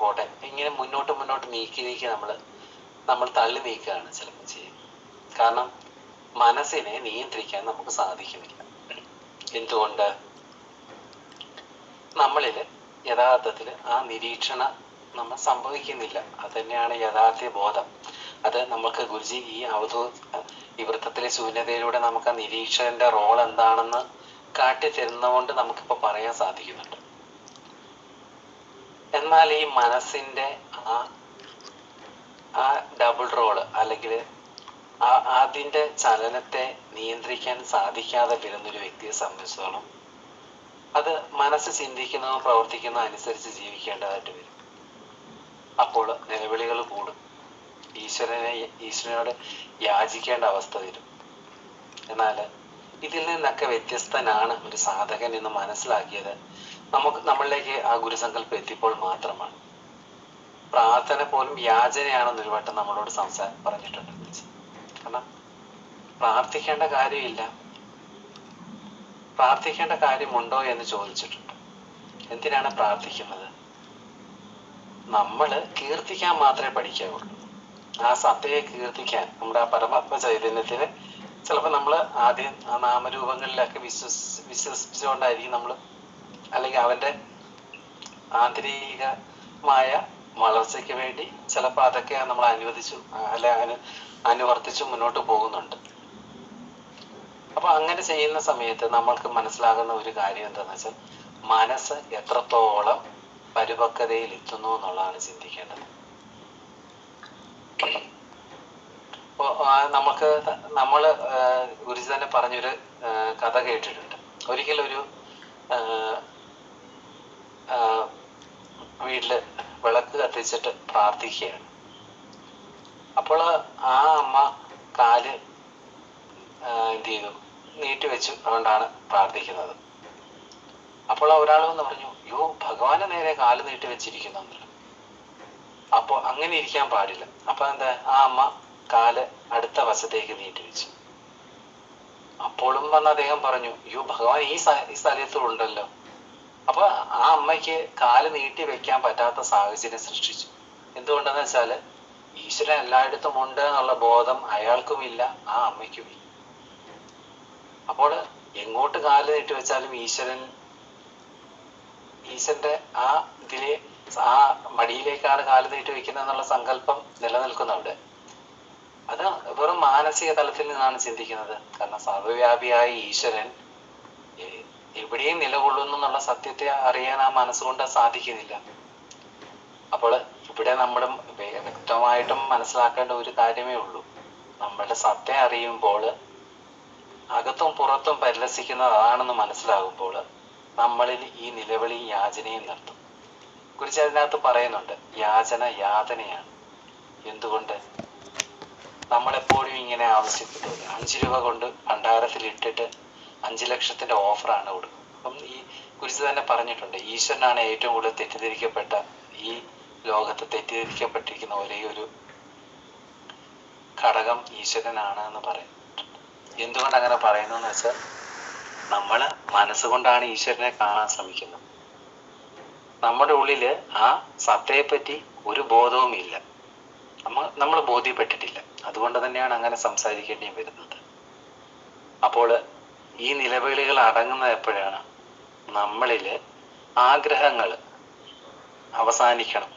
പോട്ടെ ഇങ്ങനെ മുന്നോട്ട് നീക്കി നമ്മൾ തള്ളി നീക്കുകയാണ് ചിലപ്പോൾ ചെയ്യുന്നത്. കാരണം മനസ്സിനെ നിയന്ത്രിക്കാൻ നമുക്ക് സാധിക്കുന്നില്ല. എന്തുകൊണ്ട്? നമ്മളിൽ യഥാർത്ഥത്തിൽ ആ നിരീക്ഷണം നമ്മൾ സംഭവിക്കുന്നില്ല. അത് തന്നെയാണ് യഥാർത്ഥ ബോധം. അത് നമുക്ക് ഗുരുജി ഈ വൃത്തത്തിലെ ശൂന്യതയിലൂടെ നമുക്ക് ആ നിരീക്ഷകന്റെ റോൾ എന്താണെന്ന് കാട്ടിത്തരുന്നതുകൊണ്ട് നമുക്കിപ്പോൾ പറയാൻ സാധിക്കുന്നുണ്ട്. എന്നാൽ ഈ മനസ്സിന്റെ ആ ഡബിൾ റോള്, അല്ലെങ്കിൽ അതിന്റെ ചലനത്തെ നിയന്ത്രിക്കാൻ സാധിക്കാതെ വരുന്നൊരു വ്യക്തിയെ സംബന്ധിച്ചിടത്തോളം അത് മനസ്സ് ചിന്തിക്കുന്നതും പ്രവർത്തിക്കുന്നതും അനുസരിച്ച് ജീവിക്കേണ്ടതായിട്ട് വരും. അപ്പോൾ നിലവിളികൾ കൂടും. ഈശ്വരനോട് യാചിക്കേണ്ട അവസ്ഥ വരും. എന്നാൽ ഇതിൽ നിന്നൊക്കെ വ്യത്യസ്തനാണ് ഒരു സാധകൻ എന്ന് മനസ്സിലാക്കിയത് നമ്മളിലേക്ക് ആ ഗുരുസങ്കല്പം എത്തിയപ്പോൾ മാത്രമാണ്. പ്രാർത്ഥന പോലും യാചനയാണെന്ന് ഒരു വട്ടം നമ്മളോട് പറഞ്ഞിട്ടുണ്ട്. കാരണം പ്രാർത്ഥിക്കേണ്ട കാര്യമില്ല, പ്രാർത്ഥിക്കേണ്ട കാര്യമുണ്ടോ എന്ന് ചോദിച്ചിട്ടുണ്ട്. എന്തിനാണ് പ്രാർത്ഥിക്കുന്നത്? നമ്മള് കീർത്തിക്കാൻ മാത്രമേ പഠിക്കാവുള്ളൂ. ആ സത്തയെ കീർത്തിക്കാൻ, നമ്മുടെ ആ പരമാത്മ ചൈതന്യത്തിന് ചിലപ്പോൾ നമ്മൾ ആദ്യം ആ നാമരൂപങ്ങളിലൊക്കെ വിശ്വസിച്ചുകൊണ്ടായിരിക്കും നമ്മൾ, അല്ലെങ്കിൽ അവന്റെ ആന്തരികമായ വളർച്ചയ്ക്ക് വേണ്ടി ചിലപ്പോൾ അതൊക്കെ നമ്മൾ അനുവർത്തിച്ചു മുന്നോട്ട് പോകുന്നുണ്ട്. അപ്പൊ അങ്ങനെ ചെയ്യുന്ന സമയത്ത് നമ്മൾക്ക് മനസ്സിലാകുന്ന ഒരു കാര്യം എന്താന്ന് വെച്ചാൽ, മനസ്സ് എത്രത്തോളം പരിപക്വതയിൽ എത്തുന്നു എന്നുള്ളതാണ് ചിന്തിക്കേണ്ടത്. നമ്മള് ഗുരുജി തന്നെ പറഞ്ഞൊരു കഥ കേട്ടിട്ടുണ്ട്. ഒരിക്കലൊരു വീട്ടില് വിളക്ക് കത്തിച്ചിട്ട് പ്രാർത്ഥിക്കുകയാണ്. അപ്പോൾ ആ അമ്മ കാല് എന്ത് ചെയ്തു, നീട്ടിവെച്ചു. അതുകൊണ്ടാണ് പ്രാർത്ഥിക്കുന്നത്. അപ്പോൾ ഒരാൾ വന്ന് പറഞ്ഞു, യോ ഭഗവാന് നേരെ കാല് നീട്ടി വെച്ചിരിക്കുന്നു. അപ്പൊ അങ്ങനെ ഇരിക്കാൻ പാടില്ല. അപ്പൊ എന്താ, ആ അമ്മ കാല് അടുത്ത വശത്തേക്ക് നീട്ടി വെച്ചു. അപ്പോഴും വന്ന് അദ്ദേഹം പറഞ്ഞു, യോ ഭഗവാൻ ഈ സ്ഥലത്തുണ്ടല്ലോ. അപ്പൊ ആ അമ്മയ്ക്ക് കാല് നീട്ടി വെക്കാൻ പറ്റാത്ത സാഹചര്യം സൃഷ്ടിച്ചു. എന്തുകൊണ്ടെന്ന് വെച്ചാല് ഈശ്വരൻ എല്ലായിടത്തും ഉണ്ട് എന്നുള്ള ബോധം അയാൾക്കുമില്ല, ആ അമ്മയ്ക്കുമില്ല. അപ്പോൾ എങ്ങോട്ട് കാല് നീട്ടി വെച്ചാലും ഈശ്വരന്റെ ആ ഇതിലെ ആ മടിയിലേക്കാണ് കാല് നീട്ടി വെക്കുന്നത് എന്നുള്ള സങ്കല്പം നിലനിൽക്കുന്നുണ്ട്. അത് വെറും മാനസിക തലത്തിൽ നിന്നാണ് ചിന്തിക്കുന്നത്. കാരണം സർവ്വവ്യാപിയായ ഈശ്വരൻ എവിടെയും നിലകൊള്ളുന്നു എന്നുള്ള സത്യത്തെ അറിയാൻ ആ മനസ്സുകൊണ്ട് സാധിക്കുന്നില്ല. അപ്പോൾ ഇവിടെ നമ്മൾ വ്യക്തമായിട്ടും മനസ്സിലാക്കേണ്ട ഒരു കാര്യമേ ഉള്ളൂ. നമ്മളുടെ സത്യം അറിയുമ്പോൾ, അകത്തും പുറത്തും പരിലസിക്കുന്നത് അതാണെന്ന് മനസ്സിലാകുമ്പോൾ നമ്മളിൽ ഈ നിലവിളി യാചനയും നിർത്തും. കുറിച്ച് അതിനകത്ത് പറയുന്നുണ്ട്, യാചന യാതനയാണ്. എന്തുകൊണ്ട്? നമ്മളെപ്പോഴും ഇങ്ങനെ ആവശ്യപ്പെട്ടു 5 രൂപ കൊണ്ട് ഭണ്ഡാരത്തിൽ ഇട്ടിട്ട് 5 ലക്ഷത്തിന്റെ ഓഫറാണ് കൊടുക്കുന്നത്. അപ്പം ഈ കുറിച്ച് തന്നെ പറഞ്ഞിട്ടുണ്ട്, ഈശ്വരനാണ് ഏറ്റവും കൂടുതൽ തെറ്റിദ്ധരിക്കപ്പെട്ട, ഈ ലോകത്ത് തെറ്റിദ്ധരിക്കപ്പെട്ടിരിക്കുന്ന ഒരേ ഒരു ഘടകം ഈശ്വരനാണ് എന്ന് പറയും. എന്തുകൊണ്ട് അങ്ങനെ പറയുന്നു എന്ന് വെച്ചാൽ, നമ്മള് മനസ്സുകൊണ്ടാണ് ഈശ്വരനെ കാണാൻ ശ്രമിക്കുന്നത്. നമ്മുടെ ഉള്ളില് ആ സത്തയെപ്പറ്റി ഒരു ബോധവും ഇല്ല, നമ്മൾ ബോധ്യപ്പെട്ടിട്ടില്ല. അതുകൊണ്ട് തന്നെയാണ് അങ്ങനെ സംസാരിക്കേണ്ടി വരുന്നത്. അപ്പോൾ ഈ നിലവിളികൾ അടങ്ങുന്നത് എപ്പോഴാണ്? നമ്മളില് ആഗ്രഹങ്ങൾ അവസാനിക്കണം.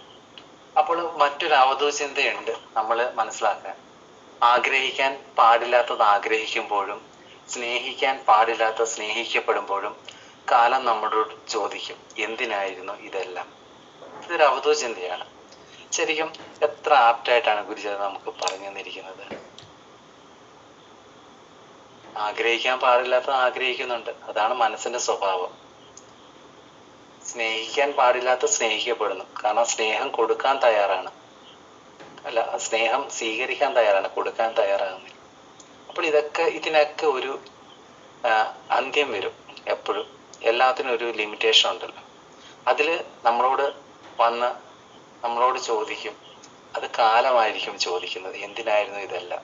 അപ്പോൾ മറ്റൊരു അവധൂചിന്തയുണ്ട് നമ്മൾ മനസ്സിലാക്കാൻ. ആഗ്രഹിക്കാൻ പാടില്ലാത്തത് ആഗ്രഹിക്കുമ്പോഴും സ്നേഹിക്കാൻ പാടില്ലാത്ത സ്നേഹിക്കപ്പെടുമ്പോഴും കാലം നമ്മളോട് ചോദിക്കും, എന്തിനായിരുന്നു ഇതെല്ലാം? ഇതൊരു അവധൂചിന്തയാണ്. ശരിക്കും എത്ര ആപ്റ്റായിട്ടാണ് ഗുരുജി നമുക്ക് പറഞ്ഞു തന്നിരിക്കുന്നത്. ആഗ്രഹിക്കാൻ പാടില്ലാത്തത് ആഗ്രഹിക്കുന്നുണ്ട്, അതാണ് മനസ്സിന്റെ സ്വഭാവം. സ്നേഹിക്കാൻ പാടില്ലാത്ത സ്നേഹിക്കപ്പെടുന്നു, കാരണം സ്നേഹം കൊടുക്കാൻ തയ്യാറാണ്, അല്ല സ്നേഹം സ്വീകരിക്കാൻ തയ്യാറാണ്, കൊടുക്കാൻ തയ്യാറാകുന്നില്ല. അപ്പോൾ ഇതിനൊക്കെ ഒരു അന്ത്യം വരും. എപ്പോഴും എല്ലാത്തിനും ഒരു ലിമിറ്റേഷൻ ഉണ്ടല്ലോ. അതില് നമ്മളോട് ചോദിക്കും, അത് കാലമായിരിക്കും ചോദിക്കുന്നത്, എന്തിനായിരുന്നു ഇതെല്ലാം?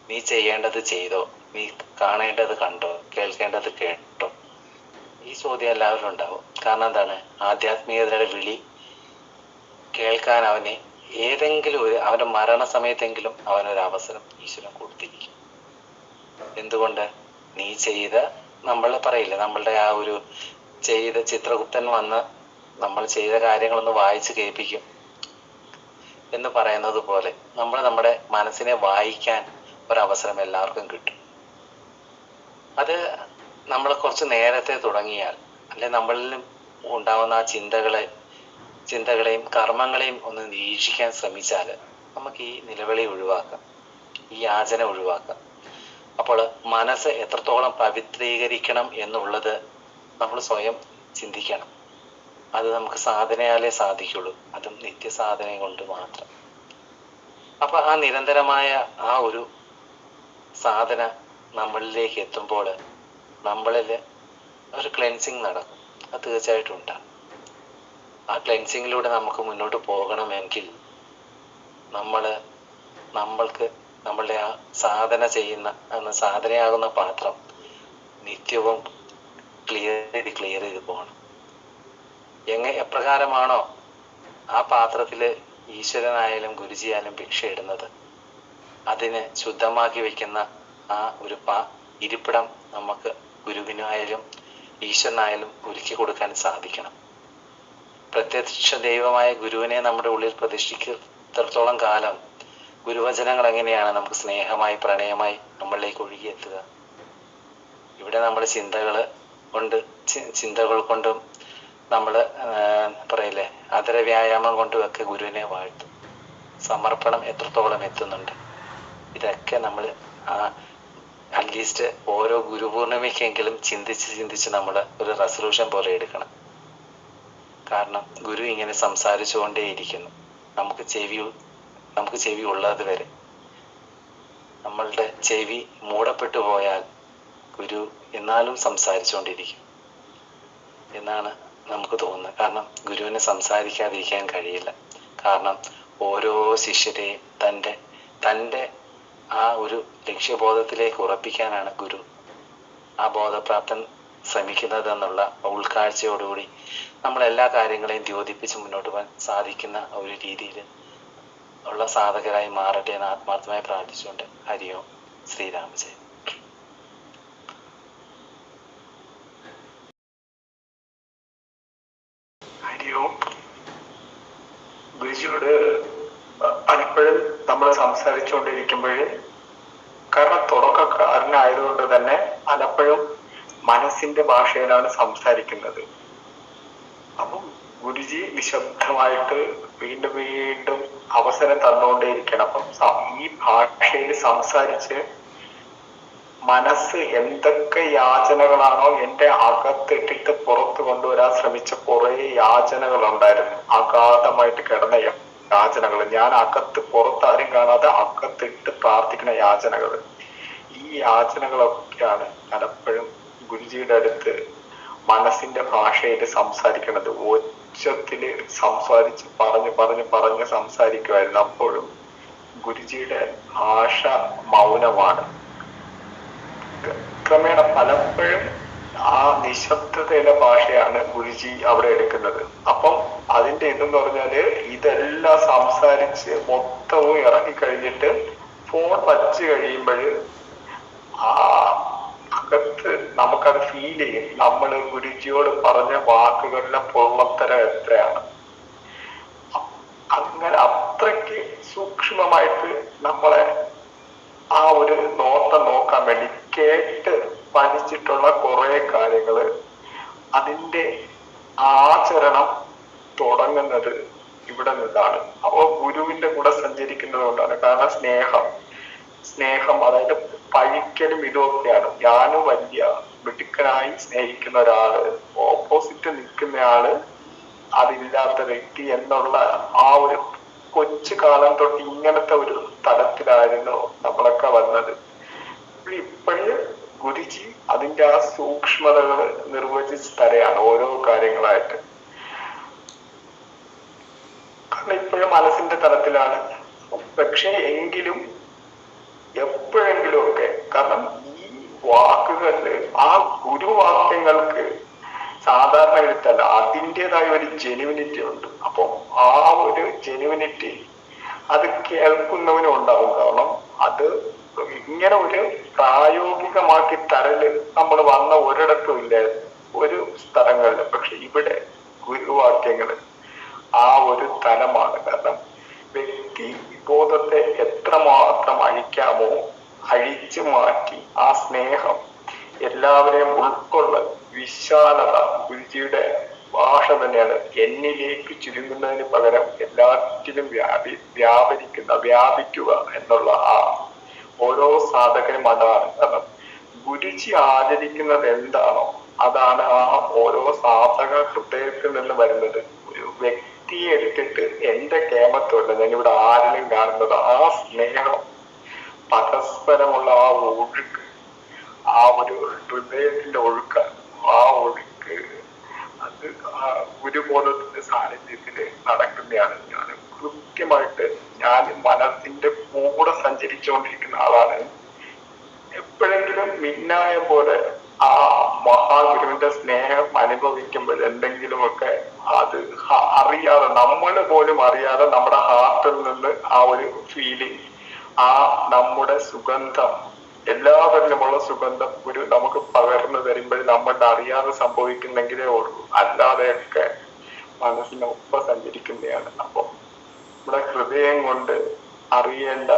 നീ ചെയ്യേണ്ടത് ചെയ്തോ? നീ കാണേണ്ടത് കണ്ടോ? കേൾക്കേണ്ടത് കേട്ടോ? ഈ ചോദ്യം എല്ലാവരും ഉണ്ടാവും. കാരണം എന്താണ്? ആധ്യാത്മികതയുടെ വിളി കേൾക്കാൻ അവന് ഏതെങ്കിലും അവന്റെ മരണസമയത്തെങ്കിലും അവനൊരു അവസരം ഈശ്വരൻ കൊടുത്തിരിക്കും. എന്തുകൊണ്ട്? നീ ചെയ്ത, നമ്മൾ പറയില്ല, നമ്മളുടെ ആ ഒരു ചെയ്ത ചിത്രഗുപ്തൻ വന്ന് നമ്മൾ ചെയ്ത കാര്യങ്ങളൊന്ന് വായിച്ച് കേൾപ്പിക്കും എന്ന് പറയുന്നത് പോലെ നമ്മുടെ മനസ്സിനെ വായിക്കാൻ ഒരവസരം എല്ലാവർക്കും കിട്ടും. അത് നമ്മൾ കുറച്ച് നേരത്തെ തുടങ്ങിയാൽ, അല്ലെ നമ്മളിൽ ഉണ്ടാവുന്ന ആ ചിന്തകളെയും കർമ്മങ്ങളെയും ഒന്ന് നിരീക്ഷിക്കാൻ ശ്രമിച്ചാൽ നമുക്ക് ഈ നിലവിളി ഒഴിവാക്കാം, ഈ യാചന ഒഴിവാക്കാം. അപ്പോൾ മനസ്സ് എത്രത്തോളം പവിത്രീകരിക്കണം എന്നുള്ളത് നമ്മൾ സ്വയം ചിന്തിക്കണം. അത് നമുക്ക് സാധനയാലേ സാധിക്കുള്ളൂ, അതും നിത്യസാധന കൊണ്ട് മാത്രം. അപ്പൊ ആ നിരന്തരമായ ആ ഒരു സാധന നമ്മളിലേക്ക് എത്തുമ്പോൾ നമ്മളിൽ ഒരു ക്ലെൻസിങ് നടക്കും. അത് തീർച്ചയായിട്ടും ഉണ്ടാകും. ആ ക്ലെൻസിങ്ങിലൂടെ നമുക്ക് മുന്നോട്ട് പോകണമെങ്കിൽ നമ്മൾക്ക് നമ്മളുടെ ആ സാധന ചെയ്യുന്ന സാധനയാകുന്ന പാത്രം നിത്യവും ക്ലിയർ ചെയ്ത് പോകണം. എപ്രകാരമാണോ ആ പാത്രത്തിൽ ഈശ്വരനായാലും ഗുരുജിയായാലും ഭിക്ഷ ഇടുന്നത്, അതിനെ ശുദ്ധമാക്കി വെക്കുന്ന ആ ഒരു ഇരിപ്പിടം നമുക്ക് ഗുരുവിനായാലും ഈശ്വരനായാലും ഒരുക്കി കൊടുക്കാൻ സാധിക്കണം. പ്രത്യക്ഷ ദൈവമായ ഗുരുവിനെ നമ്മുടെ ഉള്ളിൽ പ്രതിഷ്ഠിക്കുന്നിടത്തോളം കാലം ഗുരുവചനങ്ങൾ എങ്ങനെയാണ് നമുക്ക് സ്നേഹമായി പ്രണയമായി നമ്മളിലേക്ക് ഒഴുകിയെത്തുക? ഇവിടെ നമ്മുടെ ചിന്തകൾ കൊണ്ടും നമ്മൾ പറയില്ലേ അതര വ്യായാമം കൊണ്ടും ഒക്കെ ഗുരുവിനെ വാഴ്ത്തും. സമർപ്പണം എത്രത്തോളം എത്തുന്നുണ്ട്? ഇതൊക്കെ നമ്മൾ അറ്റ്ലീസ്റ്റ് ഓരോ ഗുരുപൂർണിമയ്ക്കെങ്കിലും ചിന്തിച്ച് നമ്മൾ ഒരു റെസൊല്യൂഷൻ പോലെ എടുക്കണം. കാരണം ഗുരു ഇങ്ങനെ സംസാരിച്ചുകൊണ്ടേയിരിക്കുന്നു. നമുക്ക് ചെവി ഉള്ളത് വരെ. നമ്മളുടെ ചെവി മൂടപ്പെട്ടു പോയാൽ ഗുരു എന്നാലും സംസാരിച്ചുകൊണ്ടിരിക്കും എന്നാണ് നമുക്ക് തോന്നുന്നത്. കാരണം ഗുരുവിനെ സംസാരിക്കാതിരിക്കാൻ കഴിയില്ല. കാരണം ഓരോ ശിഷ്യരെയും തൻ്റെ ആ ഒരു ലക്ഷ്യബോധത്തിലേക്ക് ഉറപ്പിക്കാനാണ് ഗുരു ആ ബോധപ്രാപ്തൻ ശ്രമിക്കുന്നത് എന്നുള്ള ഉൾക്കാഴ്ചയോടുകൂടി നമ്മൾ എല്ലാ കാര്യങ്ങളെയും ദ്യോതിപ്പിച്ച് മുന്നോട്ട് പോകാൻ സാധിക്കുന്ന ഒരു രീതിയിൽ ഉള്ള സാധകരായി മാറട്ടെ എന്ന് ആത്മാർത്ഥമായി പ്രാർത്ഥിച്ചുകൊണ്ട് ഹരിയോം ശ്രീരാമജയം. ഹരിയോം. ഗുരുജിയോട് പലപ്പോഴും നമ്മൾ സംസാരിച്ചുകൊണ്ടിരിക്കുമ്പോൾ, കാരണം തുടക്കക്കാരനായതുകൊണ്ട് തന്നെ പലപ്പോഴും മനസ്സിന്റെ ഭാഷയിലാണ് സംസാരിക്കുന്നത്. അപ്പം ഗുരുജി നിശബ്ദമായിട്ട് വീണ്ടും വീണ്ടും അവസരം തന്നുകൊണ്ടേയിരിക്കണം. അപ്പം ഈ ഭാഷയിൽ സംസാരിച്ച് മനസ്സ് എന്തൊക്കെ യാചനകളാണോ എൻ്റെ അകത്തിട്ടിട്ട് പുറത്തു കൊണ്ടുവരാൻ ശ്രമിച്ച കുറെ യാചനകൾ ഉണ്ടായിരുന്നു. അഗാധമായിട്ട് കിടന്ന യാചനകൾ, ഞാൻ അകത്ത് പുറത്താരും കാണാതെ അകത്തിട്ട് പ്രാർത്ഥിക്കുന്ന യാചനകൾ. ഈ യാചനകളൊക്കെയാണ് പലപ്പോഴും ഗുരുജിയുടെ അടുത്ത് മനസ്സിന്റെ ഭാഷയിൽ സംസാരിക്കുന്നത്. ഒച്ചത്തില് സംസാരിച്ച് പറഞ്ഞ് സംസാരിക്കുമായിരുന്നു. അപ്പോഴും ഗുരുജിയുടെ ഭാഷ മൗനമാണ്. ക്രമേണ പലപ്പോഴും ആ നിശബ്ദതയുടെ ഭാഷയാണ് ഗുരുജി അവിടെ എടുക്കുന്നത്. അപ്പം അതിന്റെ ഇതെന്ന് പറഞ്ഞാല് ഇതെല്ലാം സംസാരിച്ച് മൊത്തവും ഇറങ്ങിക്കഴിഞ്ഞിട്ട് ഫോൺ വച്ച് കഴിയുമ്പോൾ ആ അകത്ത് നമുക്കത് ഫീൽ ചെയ്യും. നമ്മൾ ഗുരുജിയോട് പറഞ്ഞ വാക്കുകളിലെ പൊള്ളത്തരം എത്രയാണ്. അങ്ങനെ അത്രയ്ക്ക് സൂക്ഷ്മമായിട്ട് നമ്മളെ ആ ഒരു നോക്കാൻ വേണ്ടി കേട്ട് പഠിച്ചിട്ടുള്ള കുറെ കാര്യങ്ങള്, അതിന്റെ ആചരണം തുടങ്ങുന്നത് ഇവിടെ നിന്നാണ്. അപ്പോ ഗുരുവിന്റെ കൂടെ സഞ്ചരിക്കുന്നത് കൊണ്ടാണ്. കാരണം സ്നേഹം അതായത് പഴിക്കലും ഇതുമൊക്കെയാണ്. ഞാനും വലിയ മിടുക്കനായി സ്നേഹിക്കുന്ന ഒരാള്, ഓപ്പോസിറ്റ് നിൽക്കുന്നയാള് അതില്ലാത്ത വ്യക്തി എന്നുള്ള ആ ഒരു കൊച്ചു കാലം തൊട്ട് ഇങ്ങനത്തെ ഒരു തലത്തിലായിരുന്നു നമ്മളൊക്കെ വന്നത്. ഇപ്പോഴും ഗുരുജി അതിന്റെ ആ സൂക്ഷ്മതകൾ നിർവചിച്ച് തരയാണ് ഓരോ കാര്യങ്ങളായിട്ട്. കാരണം ഇപ്പോഴും മനസ്സിന്റെ തലത്തിലാണ്. പക്ഷെ എങ്കിലും എപ്പോഴെങ്കിലും ഒക്കെ, കാരണം ഈ വാക്കുകളില് ആ ഗുരുവാക്യങ്ങൾക്ക് സാധാരണ എഴുത്തല്ല, അതിൻ്റെതായ ഒരു ജെനുവിനിറ്റി ഉണ്ട്. അപ്പം ആ ഒരു ജെനുവിനിറ്റി അത് കേൾക്കുന്നവനും ഉണ്ടാവും. കാരണം അത് ഇങ്ങനെ ഒരു പ്രായോഗികമാക്കി തരല് നമ്മൾ വന്ന ഒരിടത്തും ഇല്ലായിരുന്നു, ഒരു സ്ഥലങ്ങളിൽ. പക്ഷെ ഇവിടെ ഗുരുവാക്യങ്ങള് ആ ഒരു തലമാണ്. കാരണം വ്യക്തി ബോധത്തെ എത്രമാത്രം അഴിക്കാമോ അഴിച്ചു മാറ്റി ആ സ്നേഹം എല്ലാവരെയും ഉൾക്കൊള്ള വിശാലത ഗുരുജിയുടെ ഭാഷ തന്നെയാണ്. എന്നിലേക്ക് ചുരുങ്ങുന്നതിന് പകരം എല്ലാറ്റിലും വ്യാപിക്കുക എന്നുള്ള ആ ഓരോ സാധകനും അതാണ്. കാരണം ഗുരുജി ആചരിക്കുന്നത് എന്താണോ അതാണ് ആ ഓരോ സാധക ഹൃദയത്തിൽ നിന്ന് വരുന്നത്. ഒരു വ്യക്തിയെ എടുത്തിട്ട് എന്റെ കേമത്വമല്ല ഞാൻ ഇവിടെ ആരിലും കാണുന്നത്, ആ സ്നേഹം, പരസ്പരമുള്ള ആ ഒഴുക്ക്, ആ ഒരു ഹൃദയത്തിന്റെ ഒഴുക്ക്, ആ ഒഴുക്ക് അത് ആ ഗുരുബോധത്തിന്റെ സാന്നിധ്യത്തിൽ നടക്കുന്നതാണ്. ഞാൻ കൃത്യമായിട്ട് ഞാൻ മനസ്സിന്റെ കൂടെ സഞ്ചരിച്ചുകൊണ്ടിരിക്കുന്ന ആളാണ്. എപ്പോഴെങ്കിലും മിന്നായ പോലെ ആ മഹാഗുരുവിന്റെ സ്നേഹം അനുഭവിക്കുമ്പോൾ എന്തെങ്കിലുമൊക്കെ അത് അറിയാതെ, നമ്മൾ പോലും അറിയാതെ നമ്മുടെ ഹാർട്ടിൽ നിന്ന് ആ ഒരു ഫീലിംഗ്, ആ നമ്മുടെ സുഗന്ധം, എല്ലാവരിലുമുള്ള സുഗന്ധം ഒരു നമുക്ക് പകർന്നു തരുമ്പോൾ നമ്മളുടെ അറിയാതെ സംഭവിക്കുന്നെങ്കിലേ ഉള്ളൂ. അല്ലാതെയൊക്കെ മനസ്സിനൊപ്പം സഞ്ചരിക്കുന്നതാണ്. അപ്പം നമ്മുടെ ഹൃദയം കൊണ്ട് അറിയേണ്ട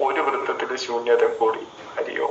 ഒരു വൃത്തത്തില് ശൂന്യത കൂടി. ഹരിയോ.